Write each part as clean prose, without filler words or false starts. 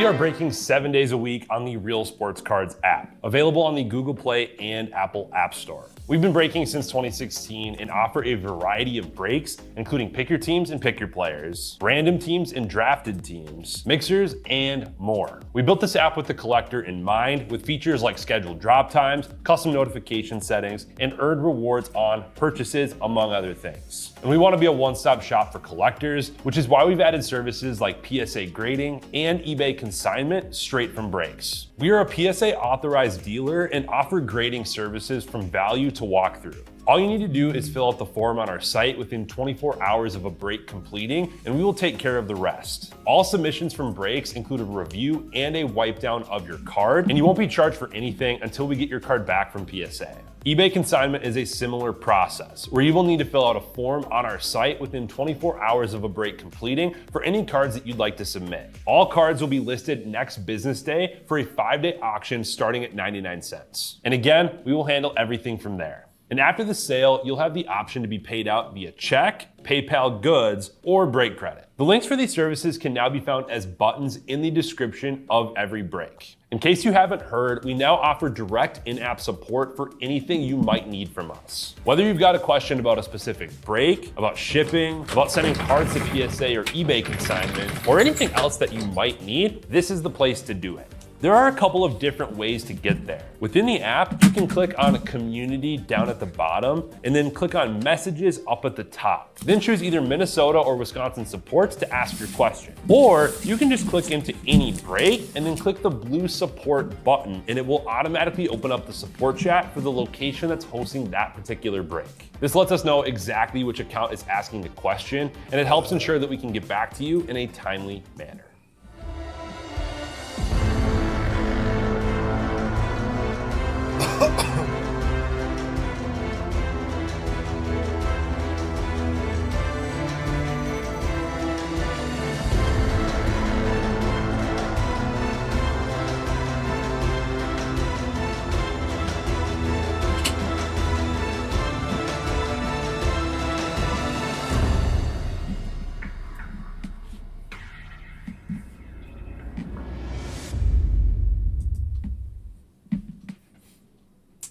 We are breaking 7 days a week on the Real Sports Cards app, available on the Google Play and Apple App Store. We've been breaking since 2016 and offer a variety of breaks, including pick your teams and pick your players, random teams and drafted teams, mixers, and more. We built this app with the collector in mind, with features like scheduled drop times, custom notification settings, and earned rewards on purchases, among other things. And we want to be a one-stop shop for collectors, which is why we've added services like PSA grading and eBay consignment straight from breaks. We are a PSA authorized dealer and offer grading services from value to walkthrough. All you need to do is fill out the form on our site within 24 hours of a break completing, and we will take care of the rest. All submissions from breaks include a review and a wipe down of your card, and you won't be charged for anything until we get your card back from PSA. eBay consignment is a similar process, where you will need to fill out a form on our site within 24 hours of a break completing for any cards that you'd like to submit. All cards will be listed next business day for a 5-day auction starting at 99 cents. And again, we will handle everything from there. And after the sale, you'll have the option to be paid out via check, PayPal goods, or break credit. The links for these services can now be found as buttons in the description of every break. In case you haven't heard, we now offer direct in-app support for anything you might need from us. Whether you've got a question about a specific break, about shipping, about sending cards to PSA or eBay consignment, or anything else that you might need, this is the place to do it. There are a couple of different ways to get there. Within the app, you can click on Community down at the bottom, and then click on Messages up at the top. Then choose either Minnesota or Wisconsin supports to ask your question. Or you can just click into any break and then click the blue support button, and it will automatically open up the support chat for the location that's hosting that particular break. This lets us know exactly which account is asking the question, and it helps ensure that we can get back to you in a timely manner.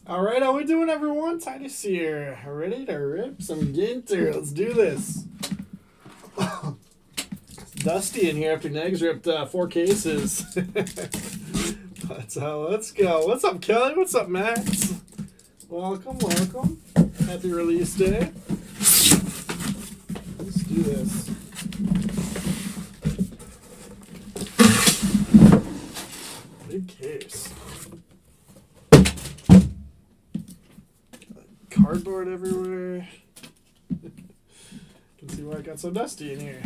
All right, how we doing, everyone? Titus here, ready to rip some Ginter. Let's do this. It's dusty in here after Negs ripped 4 cases. But let's go. What's up, Kelly? What's up, Max? Welcome, welcome. Happy release day. Let's do this. Big case. Cardboard everywhere. Can see why it got so dusty in here.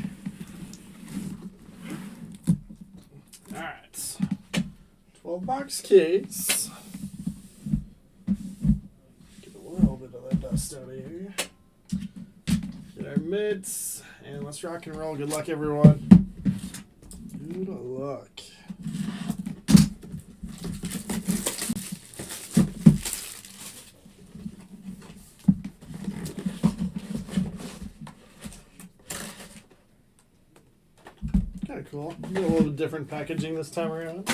Alright. 12-box case. Get a little bit of that dust out of here. Get our mitts. And let's rock and roll. Good luck, everyone. Good luck. Cool. A little different packaging this time around.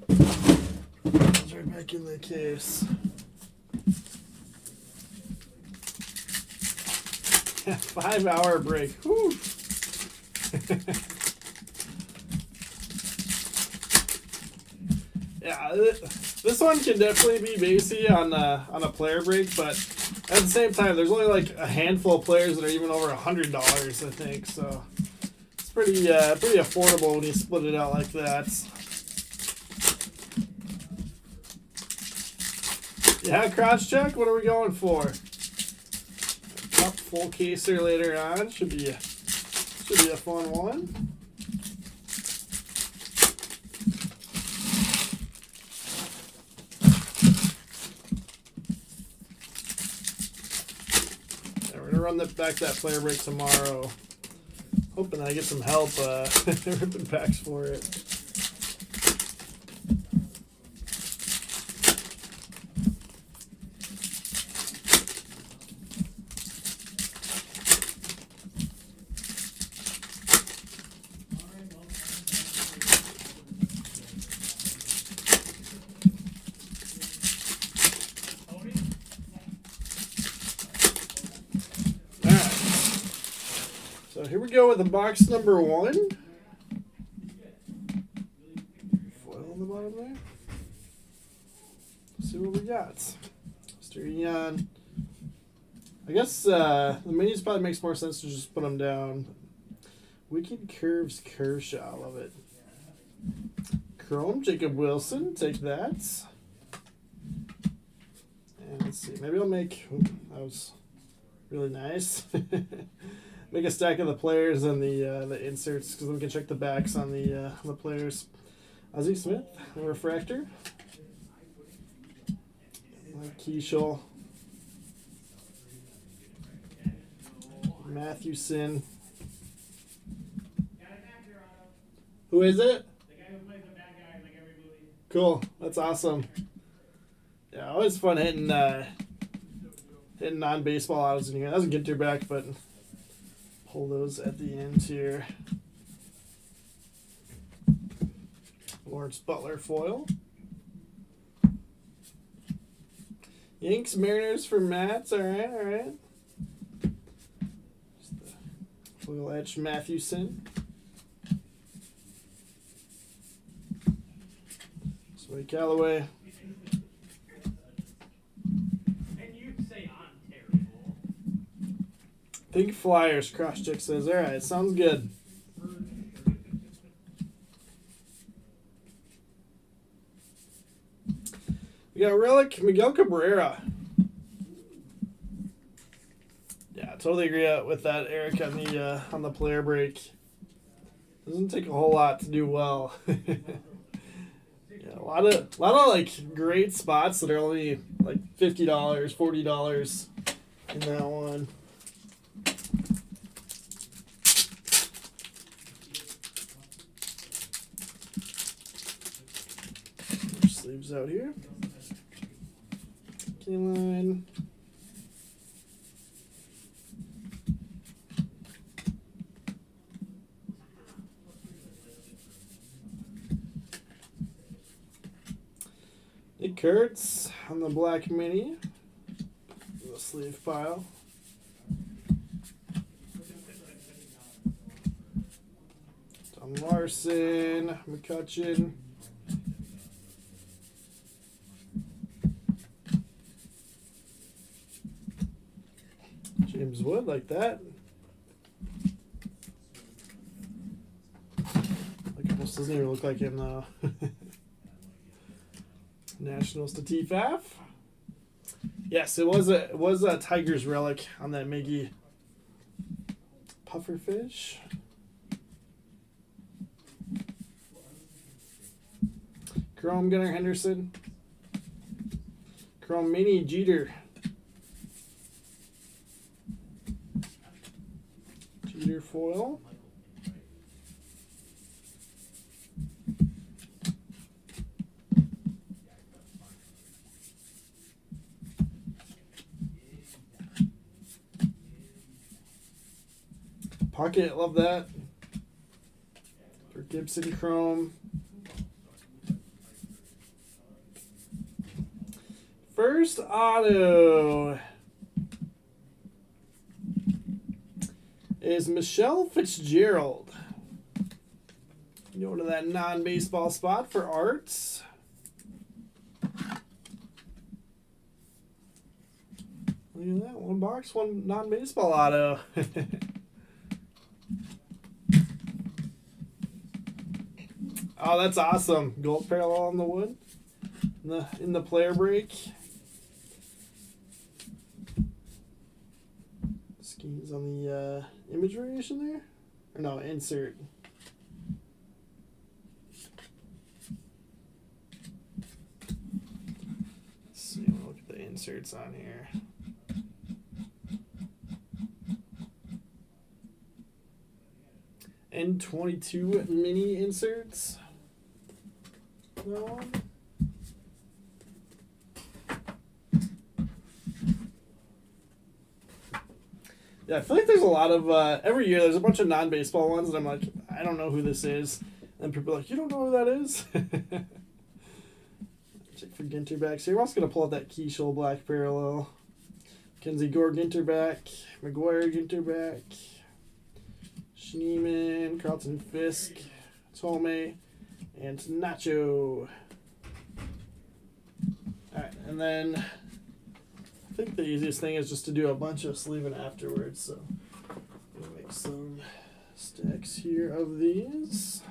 It's right back in the case. Yeah, 5-hour break. Whew. Yeah, this one can definitely be basy on a player break, but at the same time, there's only like a handful of players that are even over $100, I think. So. Pretty affordable when you split it out like that. Yeah, crotch check. What are we going for? Top full caser later on. Should be a fun one. Yeah, we're gonna run back that player break tomorrow. Hoping I get some help ripping packs for it. So here we go with the box number 1. Foil on the bottom there. Let's see what we got. Mr. Eon. I guess the minis probably makes more sense to just put them down. Wicked Curves Kershaw, love it. Chrome Jacob Wilson, take that. And let's see, maybe I'll make. Ooh, that was really nice. Make a stack of the players and the inserts because then we can check the backs on the players. Ozzie Smith, a refractor. Keishel. Matthewson. Who is it? The guy who plays the bad guy in like every movie. Cool. That's awesome. Yeah, always fun hitting non-baseball outs in here. That was a Ginter back, but pull those at the end here. Lawrence Butler foil. Yanks Mariners for Mats. All right. Just the foil etch Matthewson. Sway Callaway. And you say I'm terrible. Pink Flyers, Crosscheck says. All right, sounds good. We got Relic Miguel Cabrera. Yeah, totally agree with that, Eric, on the player break. Doesn't take a whole lot to do well. Yeah, a lot of like great spots that are only like $50, $40 in that one. Sleeves out here. Line. Nick Kurtz on the black mini. The sleeve pile. Tom Larson, McCutcheon. James Wood, like that. Like almost doesn't even look like him though. Nationals to TFAF. Yes, it was a Tiger's relic on that Miggy. Pufferfish. Chrome Gunnar Henderson. Chrome Mini Jeter. Jeter foil. Pocket, love that. For Gibson Chrome. First auto is Michelle Fitzgerald. Go to that non-baseball spot for Arts. Look at that. One box, one non-baseball auto. Oh, that's awesome. Gold parallel on the wood. In the player break. Skis on the image variation there? Or no, insert. Let's see, we'll look at the inserts on here. N22 mini inserts. No. Yeah, I feel like there's a lot of every year there's a bunch of non-baseball ones and I'm like, I don't know who this is. And people are like, you don't know who that is? Check for Ginter backs here. We're also gonna pull out that Keishel black parallel. Kenzie Gore Ginter back. McGuire Ginter back. Schneeman, Carlton Fisk, Tome, and Nacho. Alright, and then I think the easiest thing is just to do a bunch of sleeving afterwards. So we'll make some stacks here of these.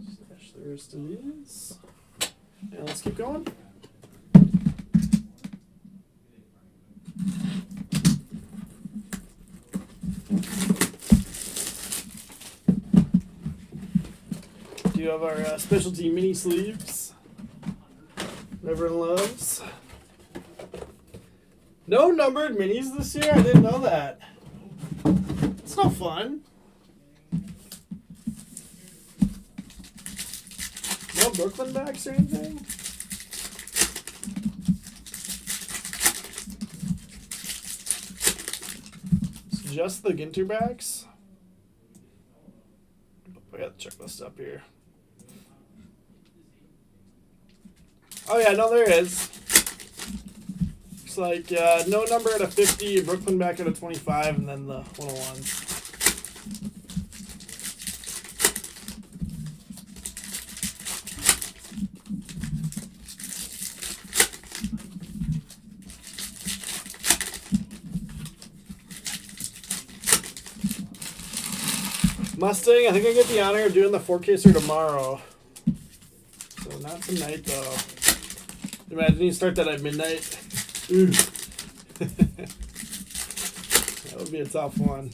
Stash the rest of these. And let's keep going. Do you have our specialty mini sleeves? Everyone loves. No numbered minis this year? I didn't know that. It's no fun. No Brooklyn backs or anything? It's just the Ginter backs? I got the checklist up here. Oh yeah, no, there is. Looks like no number at a 50, Brooklyn back at a 25, and then the 101. Mustang, I think I get the honor of doing the 4-caser tomorrow. So not tonight, though. Imagine you start that at midnight. Ooh. That would be a tough one.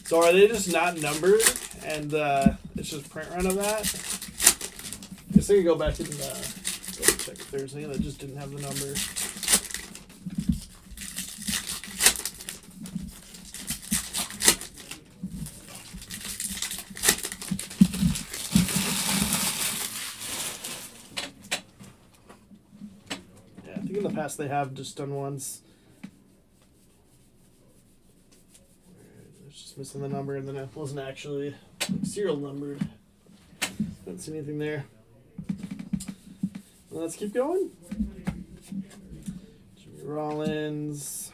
So are they just not numbered, and it's just print run of that? I guess I could go back and check if there's any that just didn't have the number. In the past, they have just done once. It's just missing the number, and then it wasn't actually serial numbered. Don't see anything there. Well, let's keep going. Jimmy Rollins.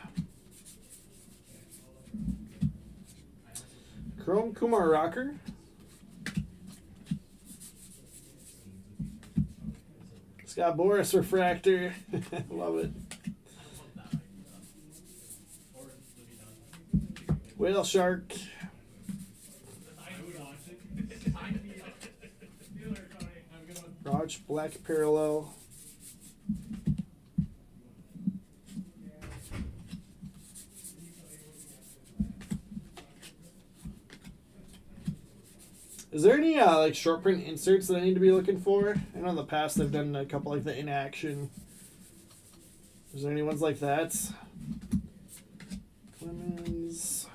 Chrome Kumar Rocker. Scott Boris refractor. Love it. Whale shark. Raj black parallel. Is there any like short print inserts that I need to be looking for? I know in the past they've done a couple like the inaction. Is there any ones like that? Clemens.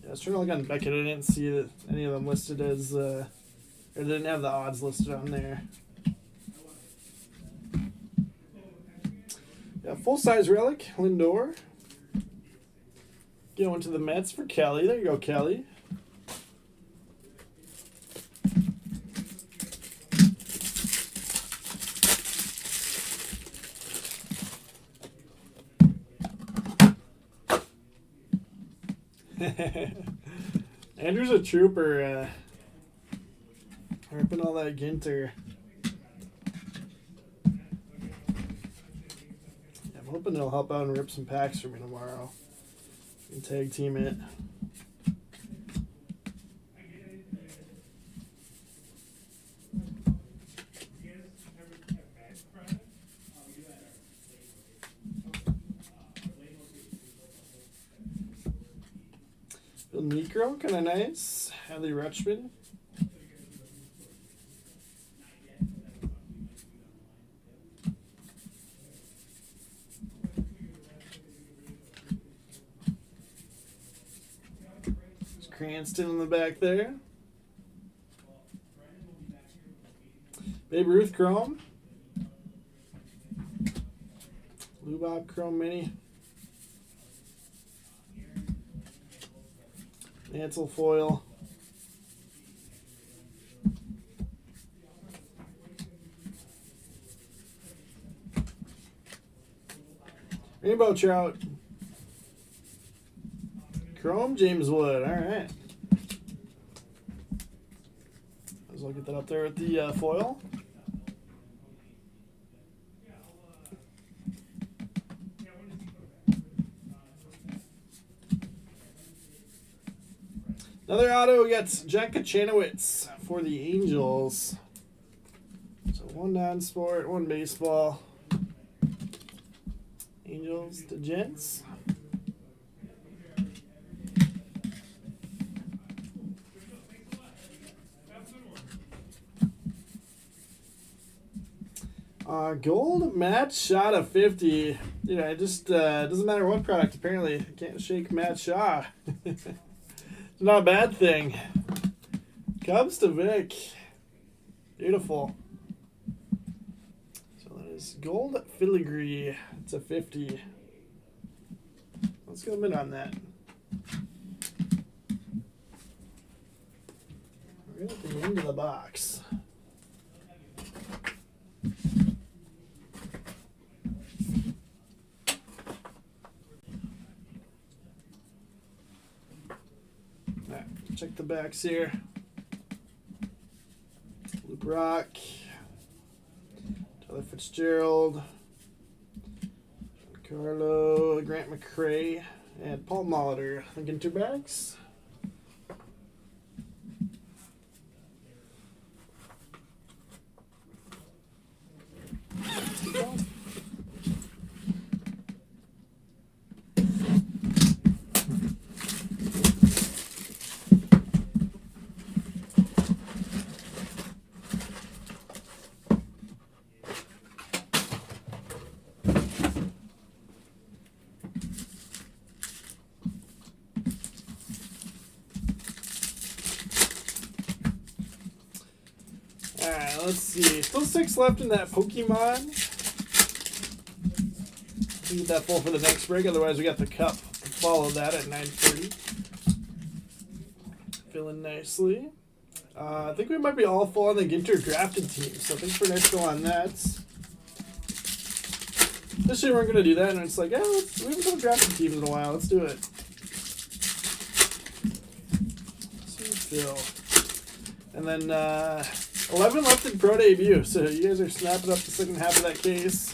Yeah, I was trying to look on Beckett. I didn't see that any of them listed as, or they didn't have the odds listed on there. Yeah, full size relic, Lindor. Going to the Mets for Kelly. There you go, Kelly. Andrew's a trooper. Ripping all that Ginter. I'm hoping they'll help out and rip some packs for me tomorrow. And tag team it. Bill Necro, kind of nice. Hadley Rutschman. Cranston in the back there. Babe Ruth Chrome. Lubop Chrome Mini. Ansel foil. Rainbow Trout. Chrome James Wood. All right. Let's look at that up there with the foil. Another auto gets Jack Kachanowicz for the Angels. So one non-sport, one baseball. Angels to Gents. Gold match shot of 50. You know, it just doesn't matter what product. Apparently, I can't shake Matt Shaw. It's not a bad thing. Cubs to Vic. Beautiful. So that is gold filigree. It's a 50. Let's go in on that. We're at the end of the box. Check the backs here. Luke Rock, Tyler Fitzgerald, Carlo, Grant McCray, and Paul Molitor. The Ginter backs. Alright, let's see. Still 6 left in that Pokemon. We'll get that full for the next break. Otherwise, we got the cup. Follow that at 9:30. Feeling nicely. I think we might be all full on the Ginter drafted team. So thanks for next go on that. This year we're going to do that. And it's like, yeah, we haven't done drafted teams in a while. Let's do it. Phil. And then 11 left in Pro Debut, so you guys are snapping up the second half of that case.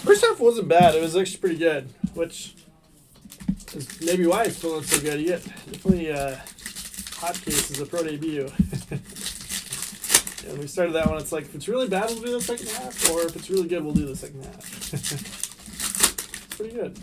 First half wasn't bad. It was actually pretty good, which is maybe why it's feeling so good. You get definitely hot cases of Pro Debut. And we started that one. It's like, if it's really bad, we'll do the second half, or if it's really good, we'll do the second half. It's pretty good.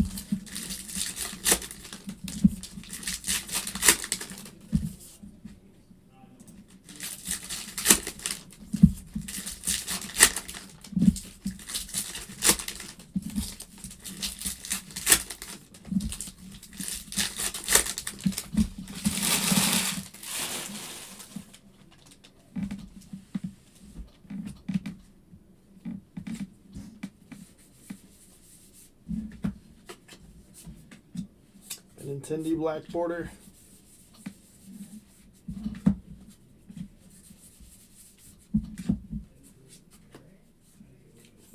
Nintendo black border.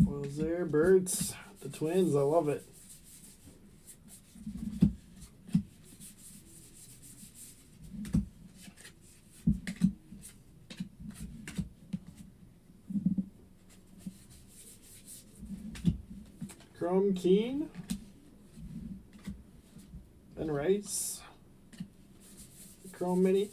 Foils there, birds, the Twins, I love it. Chrome Keen. Ben Rice, Chrome Mini,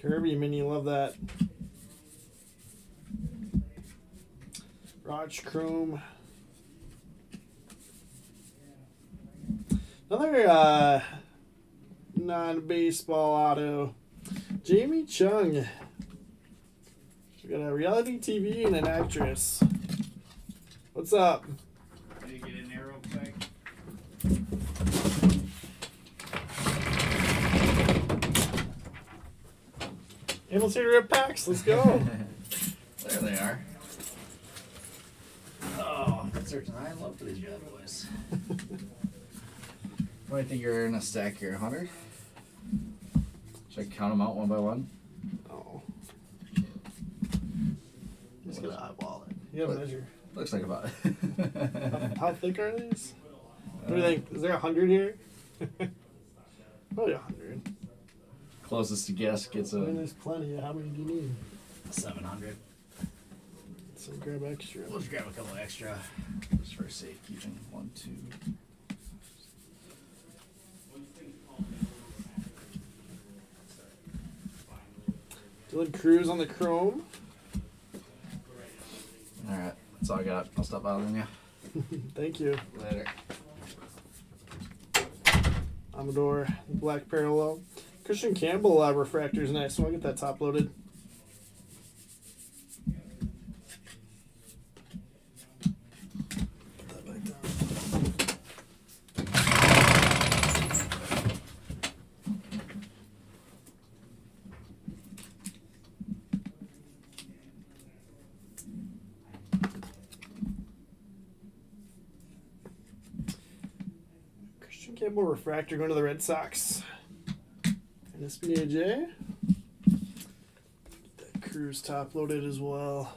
Kirby Mini, love that. Raj Chrome. Another non-baseball auto. Jamie Chung. We got a reality TV and an actress. What's up? Can you get in there real quick? Infiltrator rip packs. Let's go. There they are. Oh, searching high and low for these bad boys. What do you think you're in a stack here, 100? Should I count them out one by one? Oh, Just gonna eyeball it. you gotta measure. Looks like about it. How thick are these? What do you think? Is there 100 here? Probably 100. Closest to guess gets I mean, a there's plenty. How many do you need? 700. So grab extra. We'll just grab a couple extra just for safekeeping. 1, 2. Dylan Cruz on the chrome. All right, that's all I got. I'll stop bothering you Thank you. later. Amador, black parallel. Christian Campbell refractor is nice. So I'll get that top loaded. Put that back down. Christian Campbell refractor going to the Red Sox. And SBAJ. Get that Cruz top loaded as well.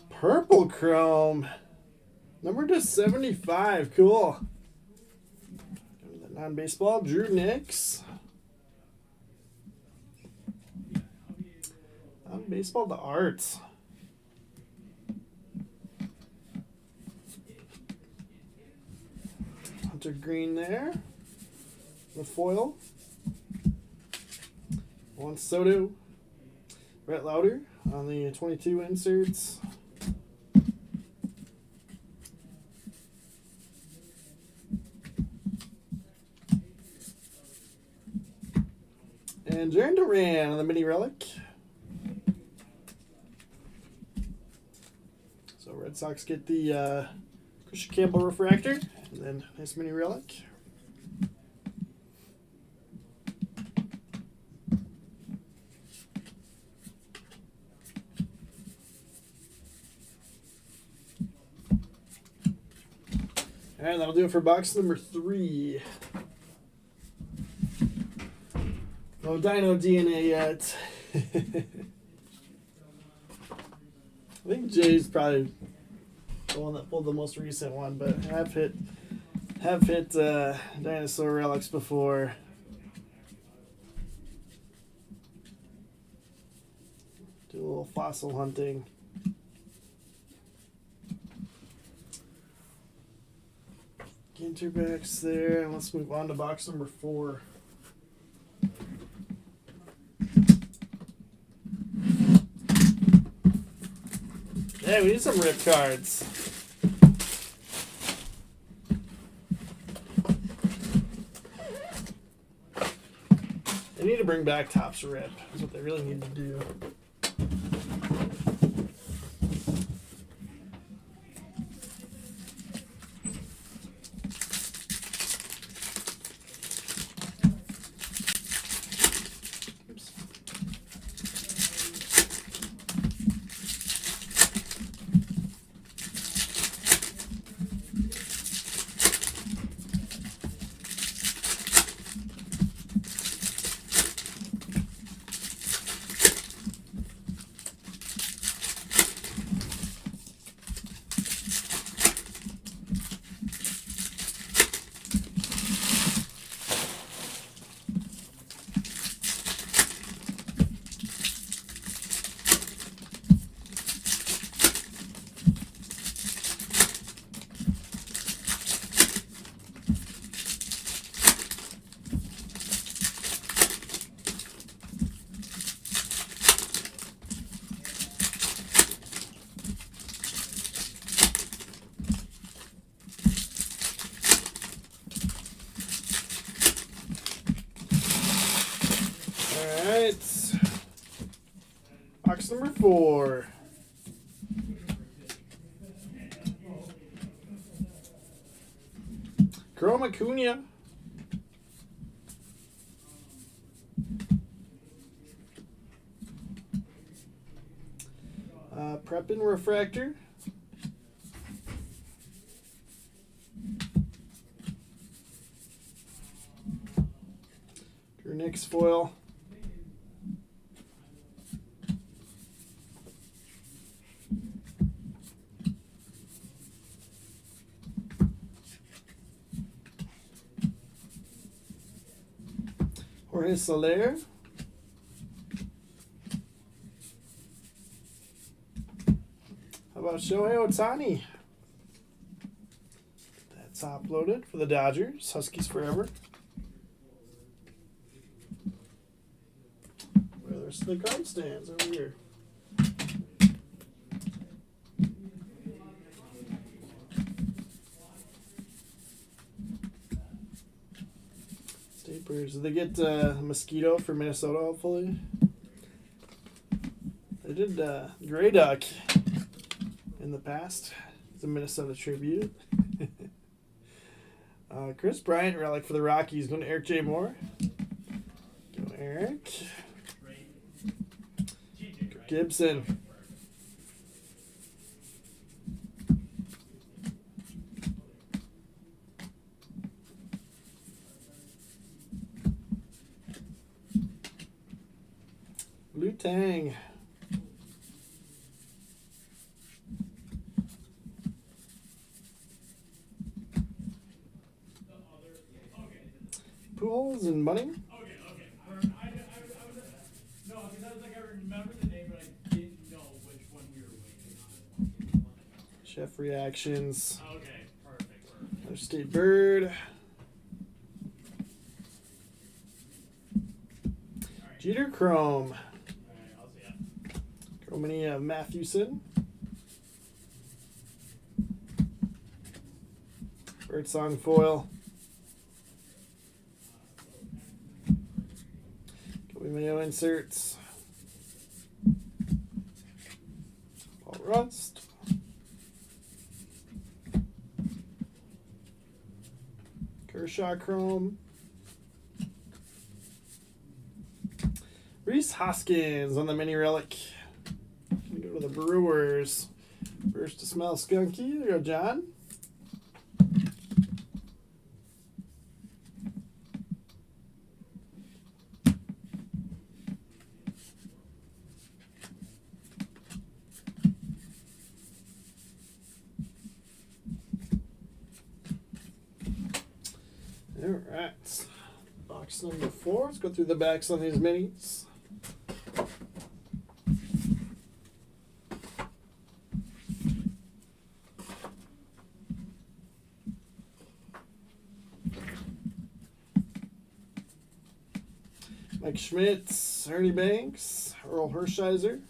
Purple chrome. Number to 75. Cool. Non-baseball, Drew Nix. Non-baseball, the arts. Hunter Green there. The foil. Juan Soto. Brett Lauder on the 22 inserts. And Jaron Duran on the mini relic. So Red Sox get the Christian Campbell refractor, and then nice mini relic. And that'll do it for box number 3. No Dino DNA yet. I think Jay's probably the one that pulled the most recent one, but have hit dinosaur relics before. Do a little fossil hunting. Ginter backs there, and let's move on to box number 4. Yeah, we need some rip cards. They need to bring back Topps Rip. That's what they really need to do. number 4. Chrome Acuna. Preppin Refractor. Your next foil. Jorge Soler. How about Shohei Ohtani? That's uploaded for the Dodgers. Huskies forever. Where there's the card stands over here. Stapers. Did they get Mosquito for Minnesota, hopefully? They did Grey Duck in the past. It's a Minnesota tribute. Chris Bryant relic for the Rockies. Going to Eric J. Moore. Go Eric. Gibson. Blue Tang. Pools and Bunny. Okay. No, because I was like, I remember the name, but I didn't know which one we were waiting on. Chef Reactions. Okay, perfect. There's State Bird. Jeter Chrome. Alright, I'll see ya. Chromany of Mathewson. Birdsong foil. Kobe Mayo inserts. Paul Rust. Kershaw Chrome. Reese Hoskins on the mini relic. Gonna go to the Brewers. First to smell skunky. There you go, John. All right. Box number 4. Let's go through the backs on these minis. Mike Schmitz, Ernie Banks, Earl Hershiser,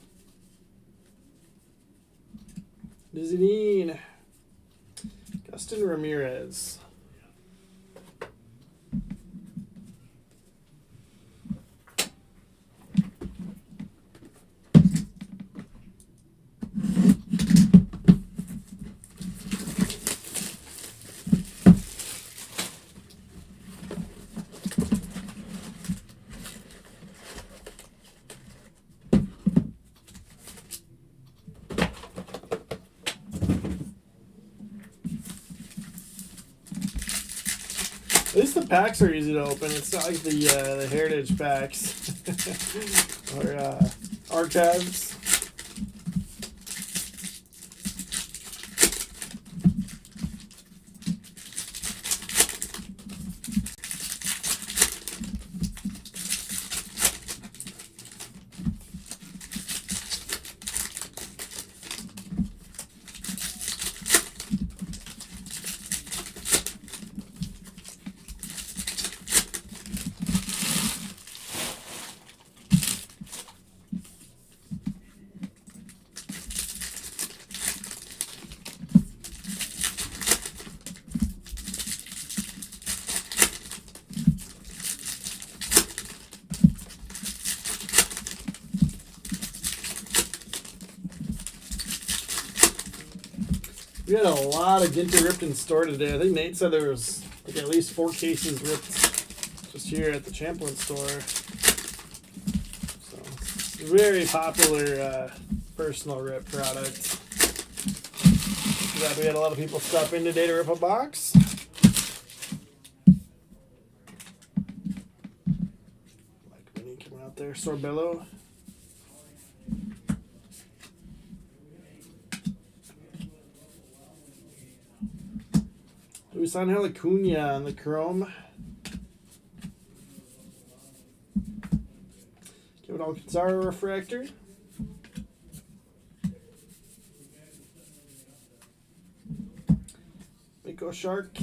Dizzy Dean, Justin Ramirez. At least the packs are easy to open. It's not like the Heritage packs or archives. We had a lot of Ginter ripped in store today. I think Nate said there was like at least 4 cases ripped just here at the Champlin store. So very popular personal rip product. Glad we had a lot of people stop in today to rip a box. Like Winnie coming out there, Sorbello. Luis Angel Acuna on the chrome. Give it all Kitzara refractor. Miko Shark.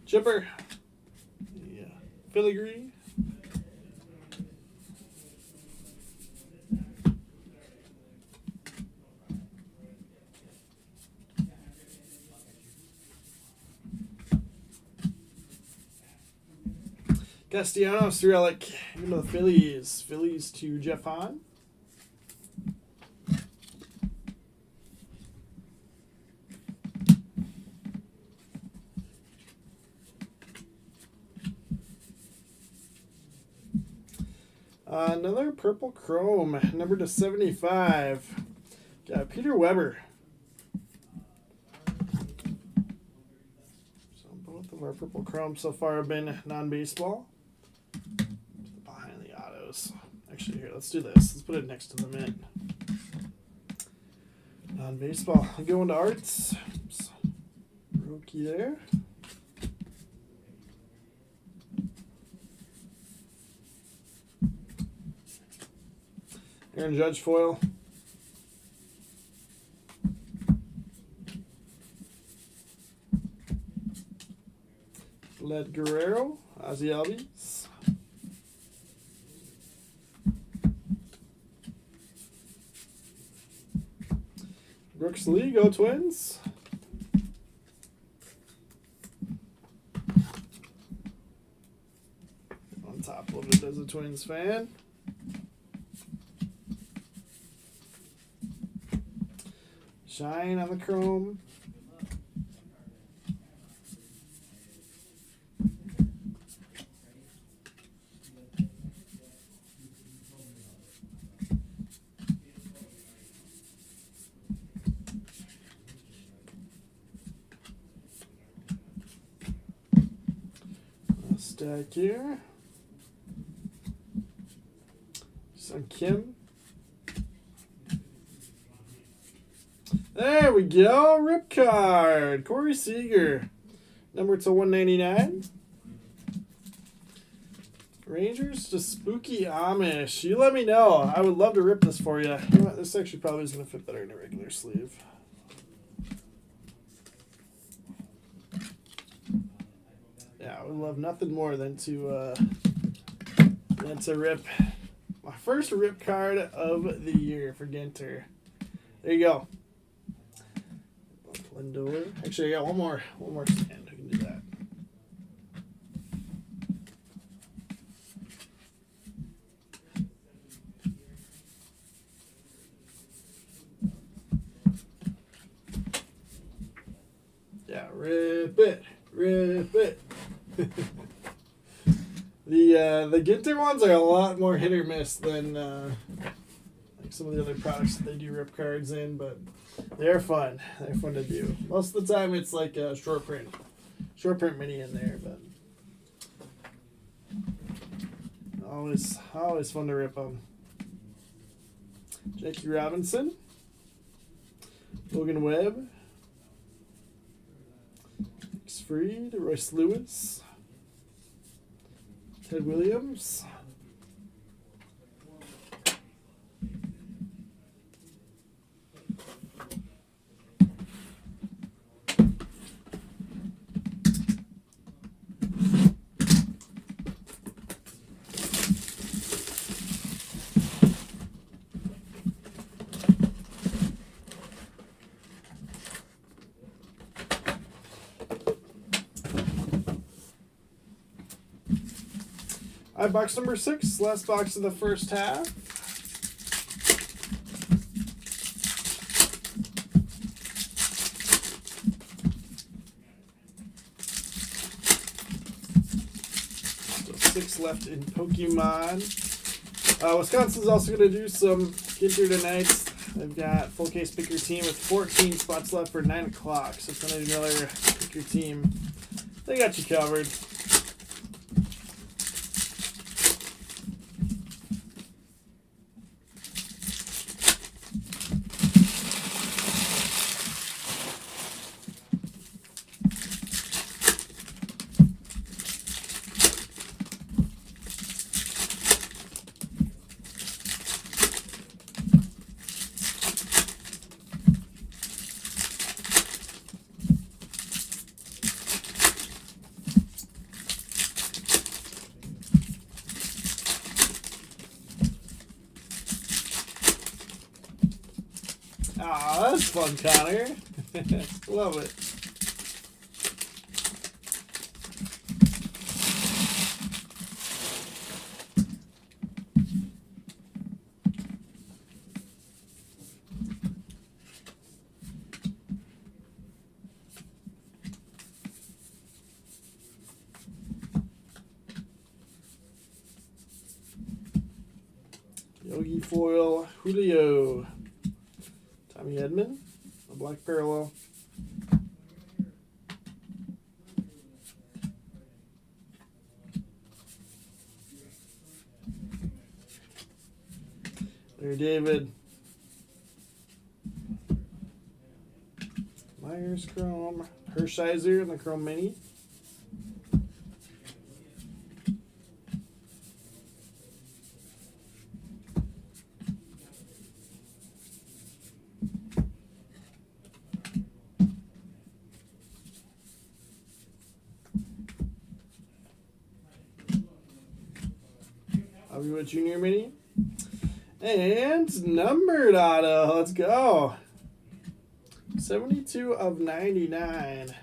Chipper. Yeah. Filigree. Castellanos, 3 relic. Even though the Phillies. Phillies to Jeff Hahn. Another purple chrome, number to 75. Got Peter Weber. So both of our purple chromes so far have been non-baseball. Behind the autos. Actually, here, let's do this. Let's put it next to the mint. Non-baseball. Going to arts. Oops. Rookie there. Aaron Judge foil. Led Guerrero, Ozzie Albies. Brooks Lee, go Twins. On top loaded as a Twins fan. Shine on the chrome. Stack here. Son Kim. There we go. Rip card. Corey Seager. Number to 199. Rangers to Spooky Amish. You let me know. I would love to rip this for you. You know what? This actually probably is going to fit better in a regular sleeve. Yeah, I would love nothing more than to rip my first rip card of the year for Ginter. There you go. Lindor. Actually, I got one more stand. I can do that. Yeah, rip it. The Ginter ones are a lot more hit or miss than like some of the other products that they do rip cards in, but they're fun. They're fun to do. Most of the time, it's like a short print mini in there, but always fun to rip them. Jackie Robinson, Logan Webb, X Fried, Royce Lewis, Ted Williams. All right, box number 6, last box of the first half. So 6 left in Pokemon. Wisconsin's also going to do some Ginter tonight. They've got full case pick your team with 14 spots left for 9 o'clock. So if you need another pick your team, they got you covered. Ah, that's fun, Connor. Love it. Yogi Foil, Julio. Tommy Edman, a black parallel. There, David. Myers Chrome, Hershiser and the Chrome Mini. Hollywood Junior Mini. And numbered auto. Let's go. 72 of 99.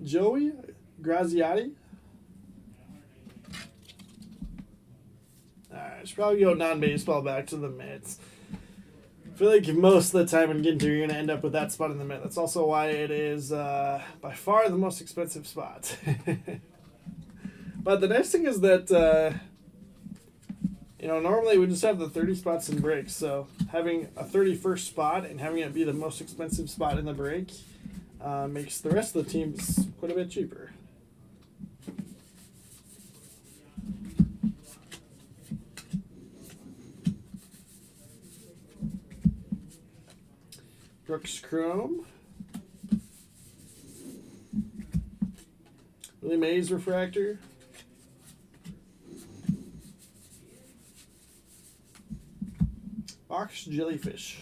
Joey Graziati. Alright, should probably go non-baseball back to the Mets. I feel like most of the time in Ginter, you're going to end up with that spot in the Met. That's also why it is by far the most expensive spot. But the nice thing is that, normally we just have the 30 spots in breaks. So having a 31st spot and having it be the most expensive spot in the break makes the rest of the teams quite a bit cheaper. Brooks Chrome. Willie Mays Refractor. Box Jellyfish.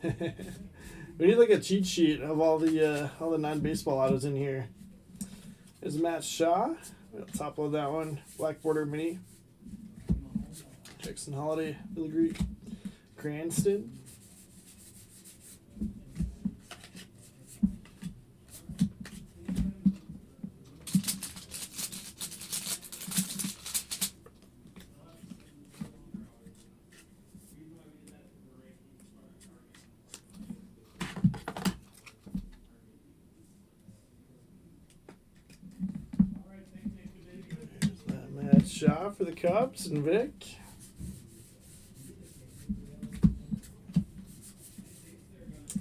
We need like a cheat sheet of all the non-baseball autos in here. There's Matt Shaw. We'll top load that one. Black Border Mini. Jackson Holiday. Billy Greek. Cranston. There's that Matt Shaw for the Cubs and Vic.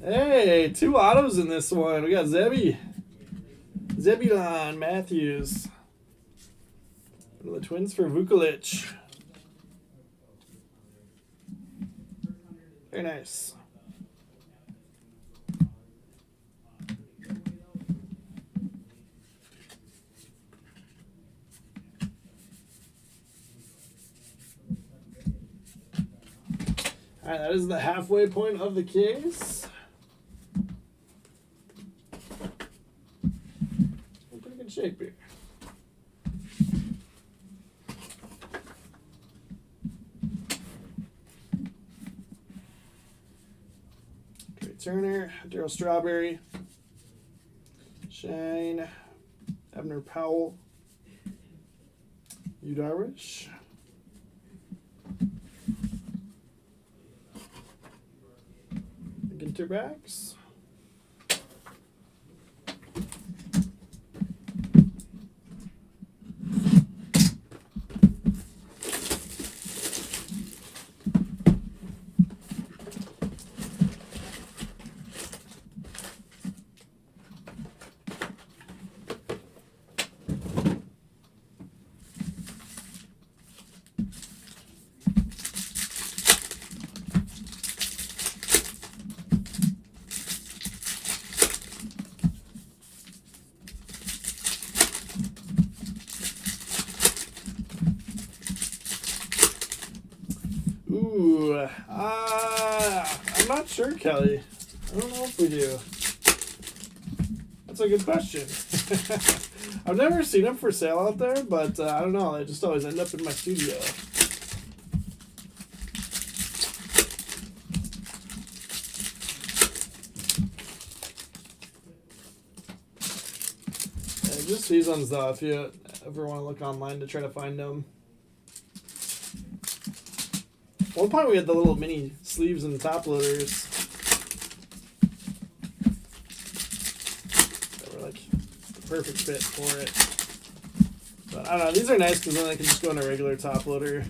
Hey, 2 autos in this one. We got Zebulon Matthews. One of the Twins for Vukovic. Very nice. All right, that is the halfway point of the case. Pretty good shape here. Turner, Darryl Strawberry, Shane, Abner Powell, Yu Darvish, Ginter backs. Ooh, I'm not sure, Kelly. I don't know if we do. That's a good question. I've never seen them for sale out there, but I don't know. They just always end up in my studio. Yeah, just these ones, though, if you ever want to look online to try to find them. At one point we had the little mini sleeves and top loaders. They were like the perfect fit for it. But I don't know, these are nice because then they can just go in a regular top loader.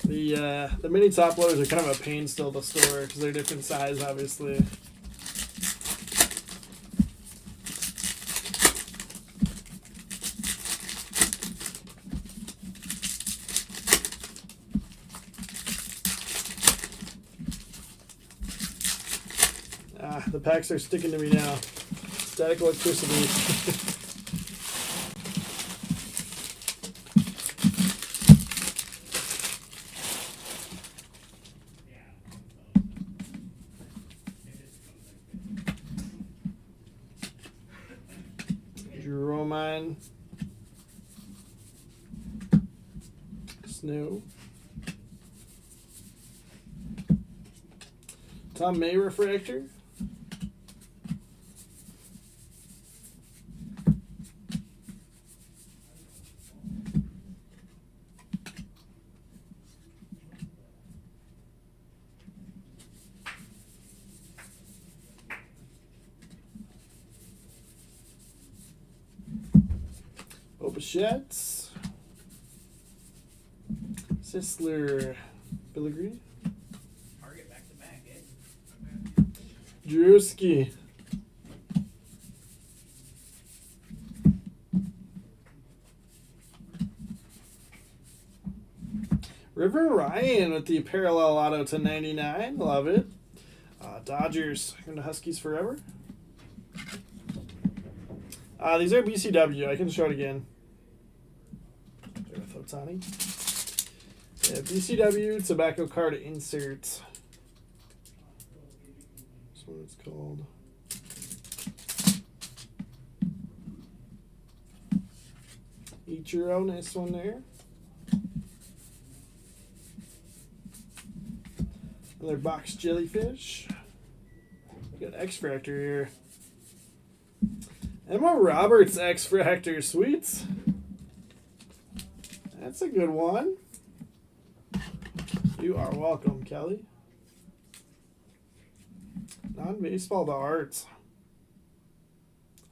The mini top loaders are kind of a pain still to store because they're different size, obviously. The packs are sticking to me now. Static electricity. Jerome, Snow, Tom May refractor. Bichettes, Sisler, Billigree, Target back to back, eh? Drewski, River Ryan with the parallel auto to 99. Love it. Dodgers, going to Huskies forever. These are BCW. I can show it again. Otani. Yeah, BCW tobacco card insert. That's what it's called. Ichiro, nice one there. Another box jellyfish. We got X-Fractor here. Emma Roberts X-Fractor, sweet. That's a good one. You are welcome, Kelly. Non-baseball to art.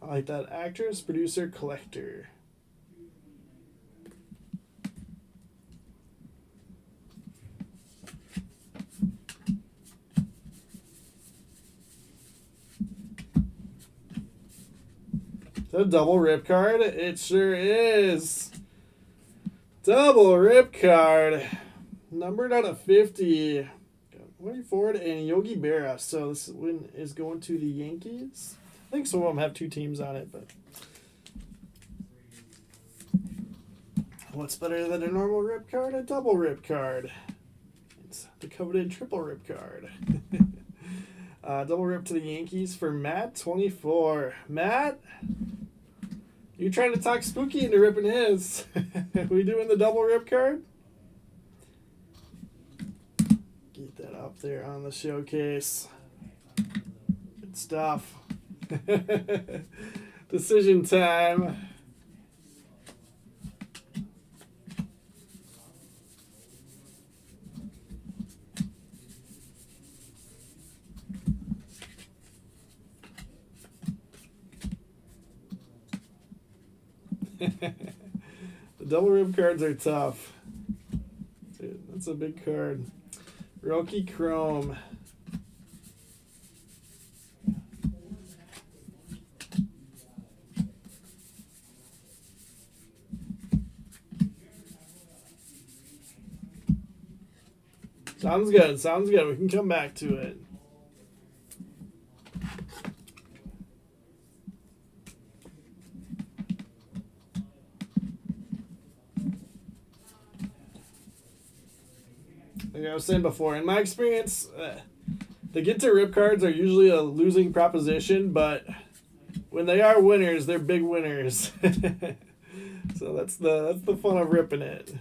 I like that. Actress, producer, collector. Is that a double rip card? It sure is. Double rip card. Numbered out of 50. Woody Ford and Yogi Berra. So this one is going to the Yankees. I think some of them have two teams on it, but what's better than a normal rip card? A double rip card. It's the coveted triple rip card. Double rip to the Yankees for Matt 24. Matt, you trying to talk Spooky into ripping his? We doing the double rip card? Get that up there on the showcase. Good stuff. Decision time. The double rib cards are tough. Dude, that's a big card. Rocky Chrome. Sounds good. Sounds good. We can come back to it. Like I was saying before, in my experience, the Ginter rip cards are usually a losing proposition, but when they are winners, they're big winners. So that's the fun of ripping it.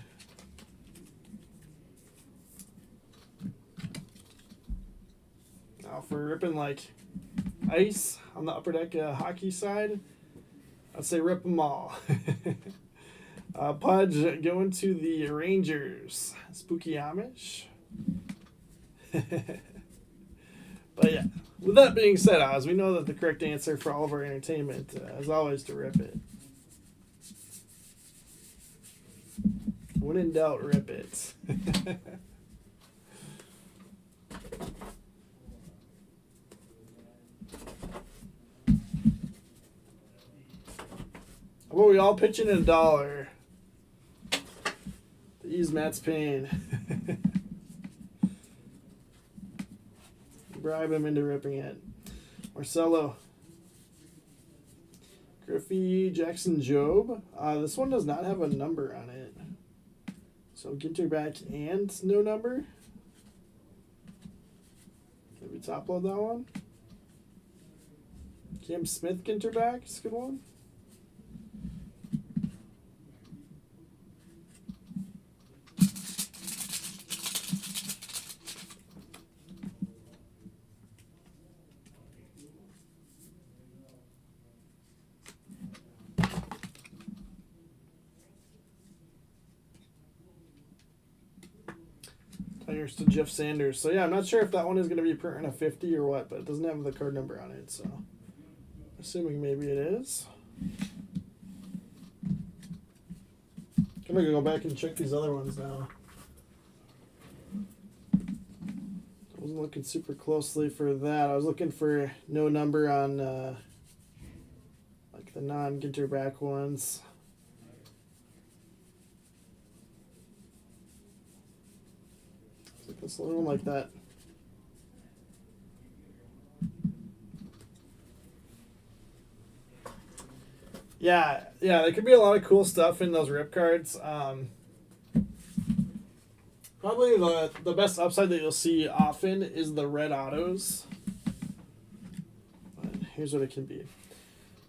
Now for ripping like ice on the upper deck hockey side, I'd say rip them all. Pudge going to the Rangers. Spooky Amish. But yeah, with that being said, Oz, we know that the correct answer for all of our entertainment is always to rip it. When in doubt, rip it. How about we all pitch in $1 to ease Matt's pain? Bribe him into ripping it. Marcelo. Griffey, Jackson, Job. This one does not have a number on it. So Ginter back and no number. Maybe top load that one. Cam Smith, Ginter back. It's a good one. Tigers to Jeff Sanders. So yeah, I'm not sure if that one is going to be printing a 50 or what, but it doesn't have the card number on it, so assuming maybe it is. I'm going to go back and check these other ones now. I wasn't looking super closely for that. I was looking for no number on like the non-Ginter back ones. It's a little like that. Yeah, there could be a lot of cool stuff in those rip cards. Probably the best upside that you'll see often is the red autos. But here's what it can be.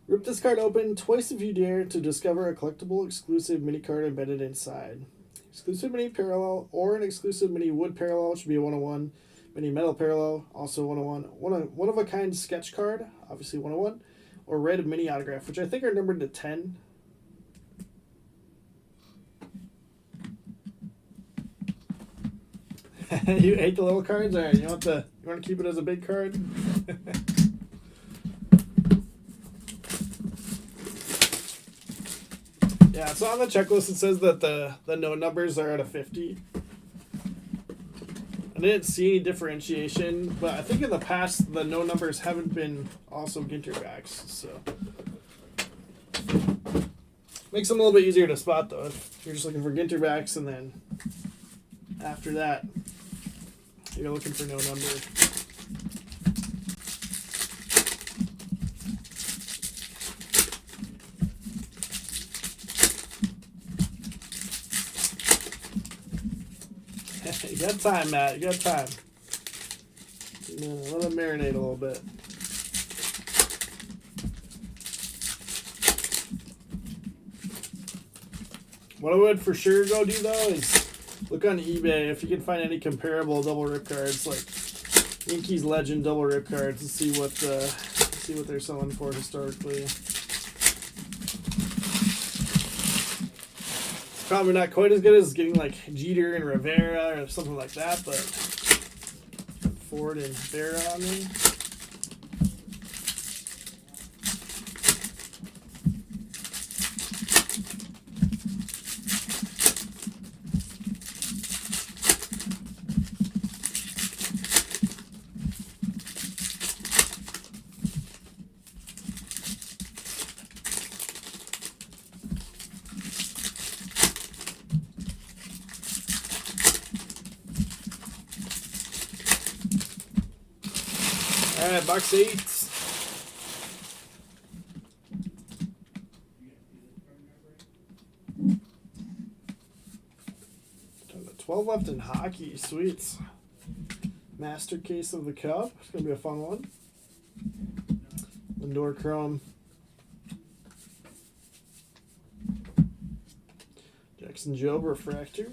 Rip this card open twice if you dare to discover a collectible exclusive mini card embedded inside. Exclusive mini parallel or an exclusive mini wood parallel should be a 101. Mini metal parallel, also 101. One of a kind sketch card, obviously 101. Or red mini autograph, which I think are numbered to 10. You hate the little cards? Alright, you want to keep it as a big card? Yeah, so on the checklist it says that the no numbers are at a 50. I didn't see any differentiation, but I think in the past the no numbers haven't been also Ginter backs, so makes them a little bit easier to spot though if you're just looking for Ginter backs, and then after that you're looking for no number. You got time, Matt. You got time. Let it marinate a little bit. What I would for sure go do though is look on eBay if you can find any comparable double rip cards. Like Yankees Legend double rip cards to see what they're selling for historically. It's probably not quite as good as getting like Jeter and Rivera or something like that, but Ford and Vera on them. All right, box 8. Got a 12 left in hockey. Sweet. Master case of the Cup. It's going to be a fun one. Lindor Chrome. Jackson Jobe Refractor.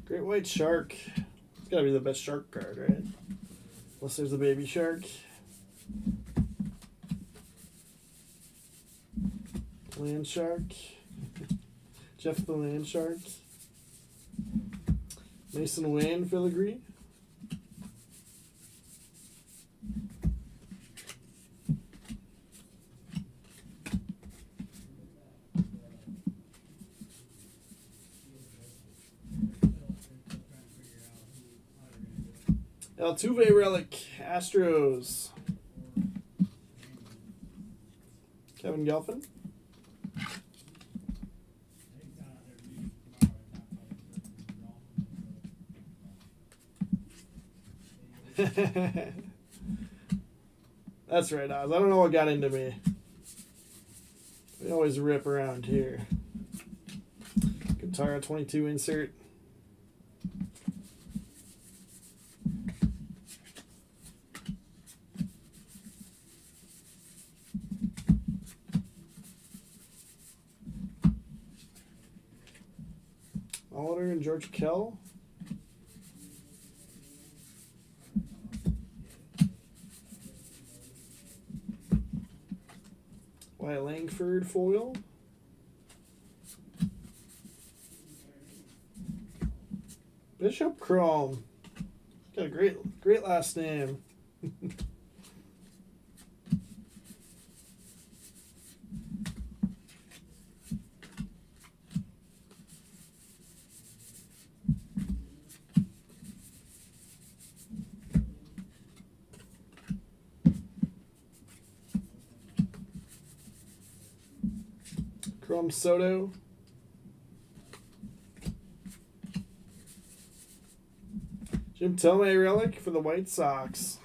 Great White Shark. It's got to be the best shark card, right? Unless there's a baby shark. Land Shark. Jeff the Land Shark. Mason Wayne filigree. Altuve relic, Astros. Kevin Gelfin. That's right, Oz. I don't know what got into me. We always rip around here. Guitar 22 insert. Molitor and George Kell. Wyatt Langford foil. Bishop Chrome. Got a great last name. Chrome Soto. Jim Thome relic for the White Sox.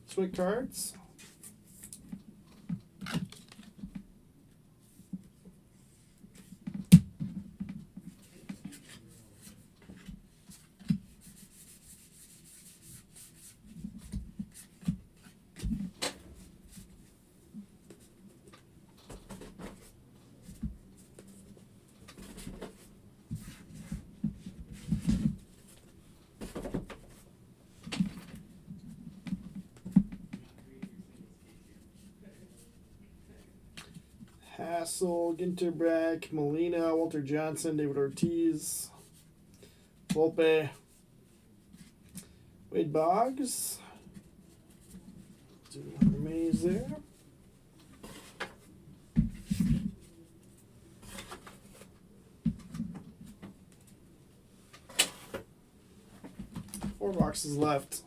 Sweet cards. Hassel, Ginter, Brack, Molina, Walter Johnson, David Ortiz, Volpe, Wade Boggs, Mays there. Four boxes left.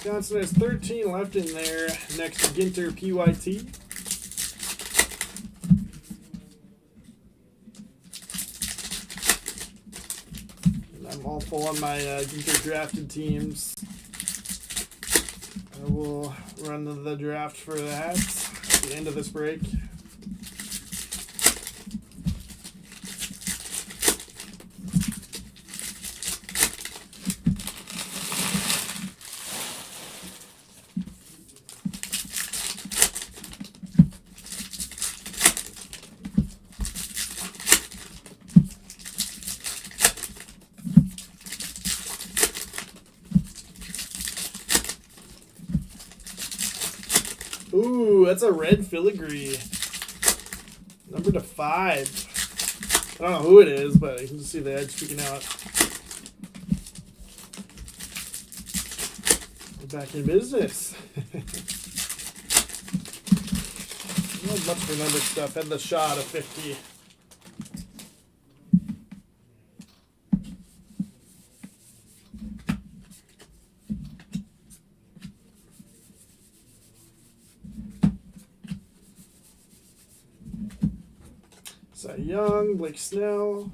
Wisconsin has 13 left in there. Next, Ginter PYT. all full on my Ginter drafted teams. I will run the draft for that at the end of this break. Ooh, that's a red filigree. Number to 5. I don't know who it is, but you can just see the edge peeking out. We're back in business. Not much for numbered stuff. Had the shot of 50. Cy Young, Blake Snell.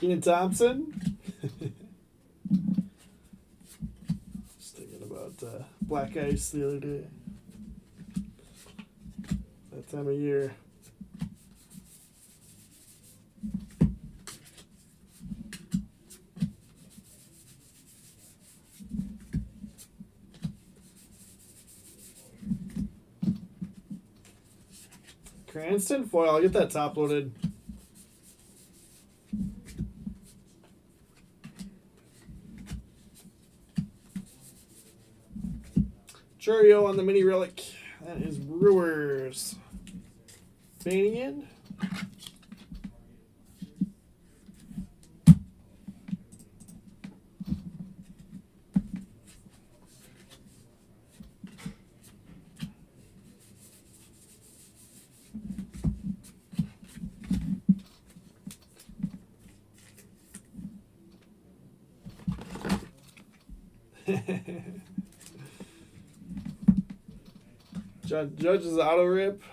Keenan Thompson. Just thinking about black ice the other day. That time of year. Cranston foil. I'll get that top loaded. Churio on the mini relic. That is Brewers. Fading in. Judge's auto rip.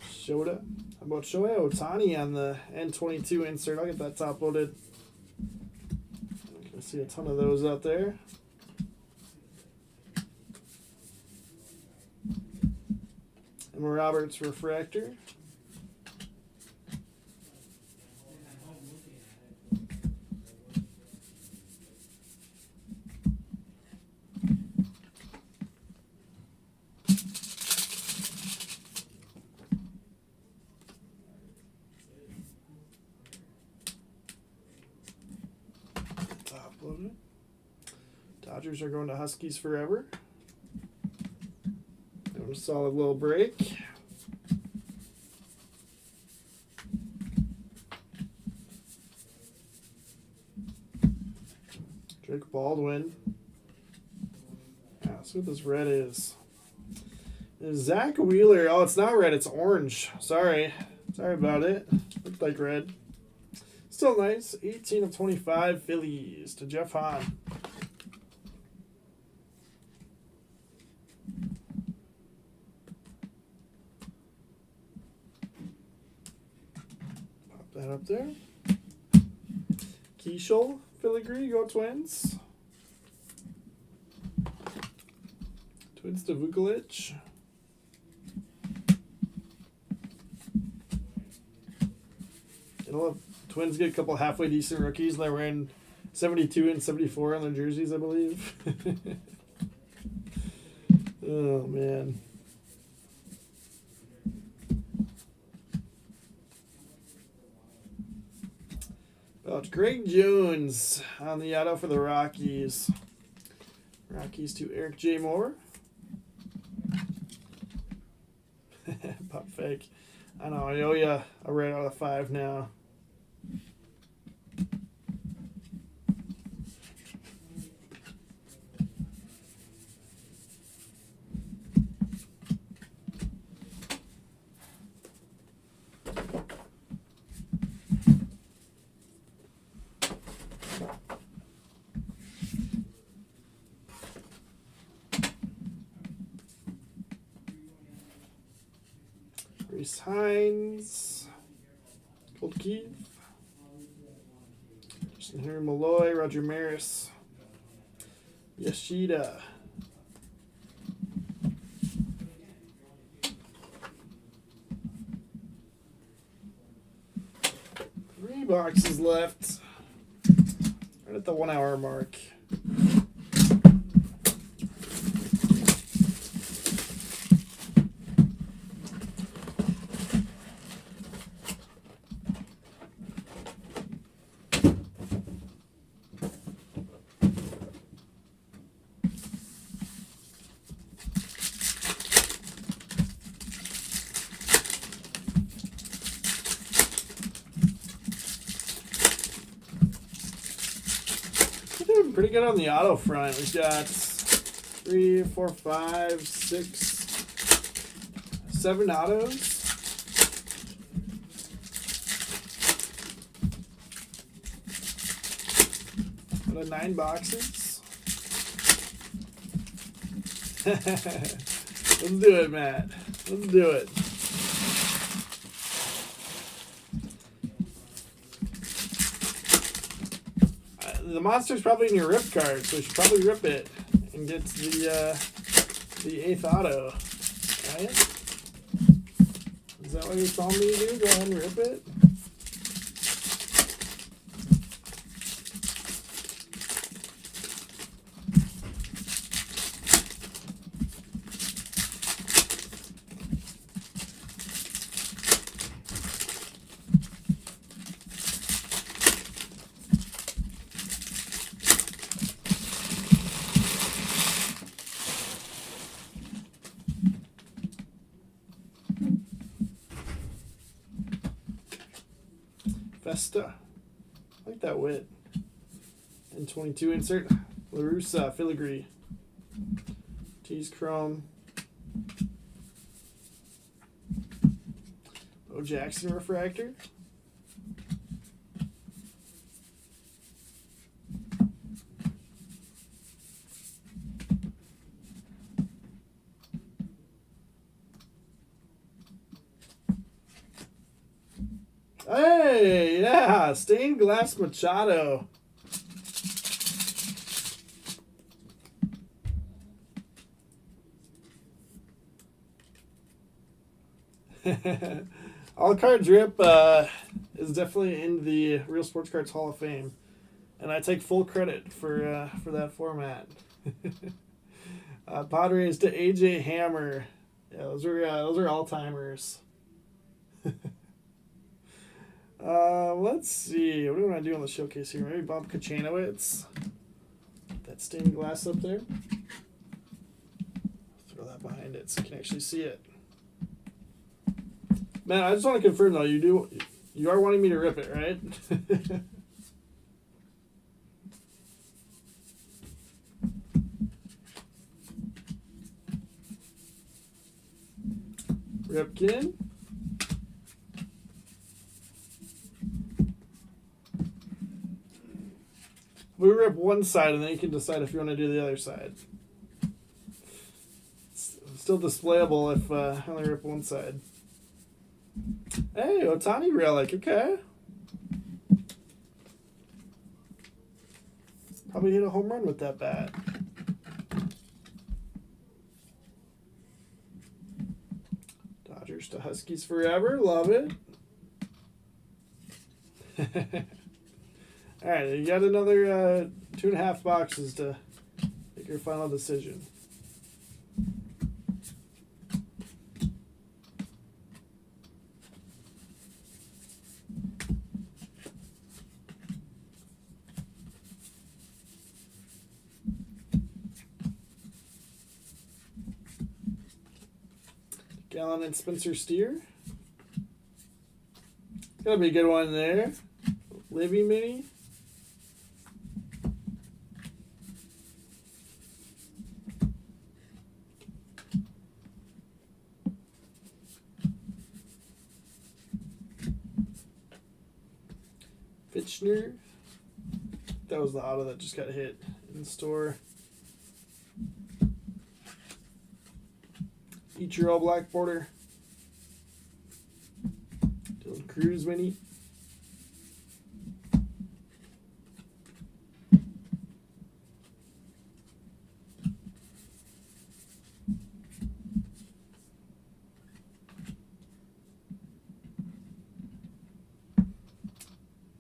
Shoda. How about Shohei Ohtani on the N22 insert? I'll get that top loaded. I see a ton of those out there. Emma Roberts refractor. Dodgers are going to Huskies forever. A solid little break. Drake Baldwin. Yeah, let's see what this red is. Zach Wheeler. Oh, it's not red. It's orange. Sorry about it. Looked like red. Still nice. 18 of 25 Phillies to Jeff Hahn. Pop that up there. Keishel, filigree, go Twins. Twins to Vukovic. Twins get a couple halfway decent rookies, and they're wearing 72 and 74 on their jerseys, I believe. Oh, man. Well, it's Greg Jones on the auto for the Rockies. Rockies to Eric J. Moore. Pop fake. I know, I owe you a red out of 5 now. Reese Hines. Colt Keith. Justin Henry Malloy. Roger Maris. Yoshida. 3 boxes left. Right at the 1 hour mark. Doing pretty good on the auto front. We've got 3, 4, 5, 6, 7 autos. Out of 9 boxes. Let's do it, Matt. Let's do it. The monster's probably in your rip card, so you should probably rip it and get the 8th auto. Right? Is that what you're telling me to do? Go ahead and rip it? Vesta. I like that wit. And 22 insert. LaRussa, filigree. Tease chrome. Bo Jackson refractor. Hey, yeah, stained glass Machado. All cards rip is definitely in the Real Sports Cards Hall of Fame, and I take full credit for that format. Padres to AJ Hammer. Yeah, those are all timers. Let's see. What do we want to do on the showcase here? Maybe Bob Kachanowicz. That stained glass up there. Throw that behind it so you can actually see it. Man, I just want to confirm though, you are wanting me to rip it, right? Ripkin. We rip one side and then you can decide if you want to do the other side. It's still displayable if I only rip one side. Hey, Otani relic, okay. Probably hit a home run with that bat. Dodgers to Huskies forever, love it. All right, you got another 2.5 boxes to make your final decision. Gallen and Spencer Steer. Gotta be a good one there. Livy Mini. Fitchner. That was the auto that just got hit in the store. Ichiro Black Border. Cruz mini.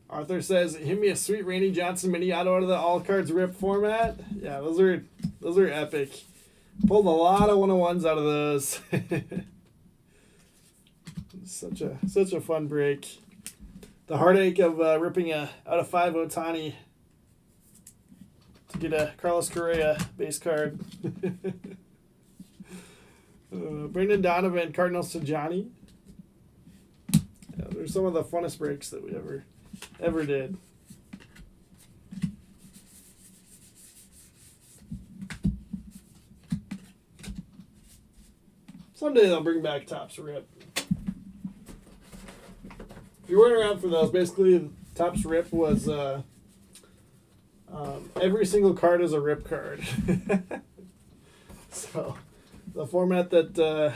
Arthur says, "Hit me a sweet Randy Johnson mini auto out of the all cards rip format." Yeah, those are epic. Pulled a lot of 101s out of those. such a fun break. The heartache of ripping out of 5 Otani to get a Carlos Correa base card. Brendan Donovan, Cardinals to Johnny. Yeah, they're some of the funnest breaks that we ever did. Someday they'll bring back Topps Rip. If you weren't around for those, basically Topps Rip was every single card is a rip card. So the format that